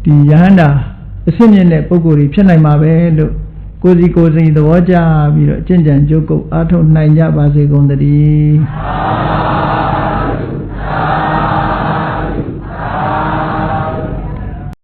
ဒီယဟန္တာအစစ်မြင့်တဲ့ပုဂ္ဂိုလ်တွေဖြစ်နိုင်မှာပဲလို့ကိုယ်စီသဘောကျပြီးတော့ကျင့်ကြံကြိုးကုပ်အားထုတ်နိုင်ကြပါစေကုန်သတည်း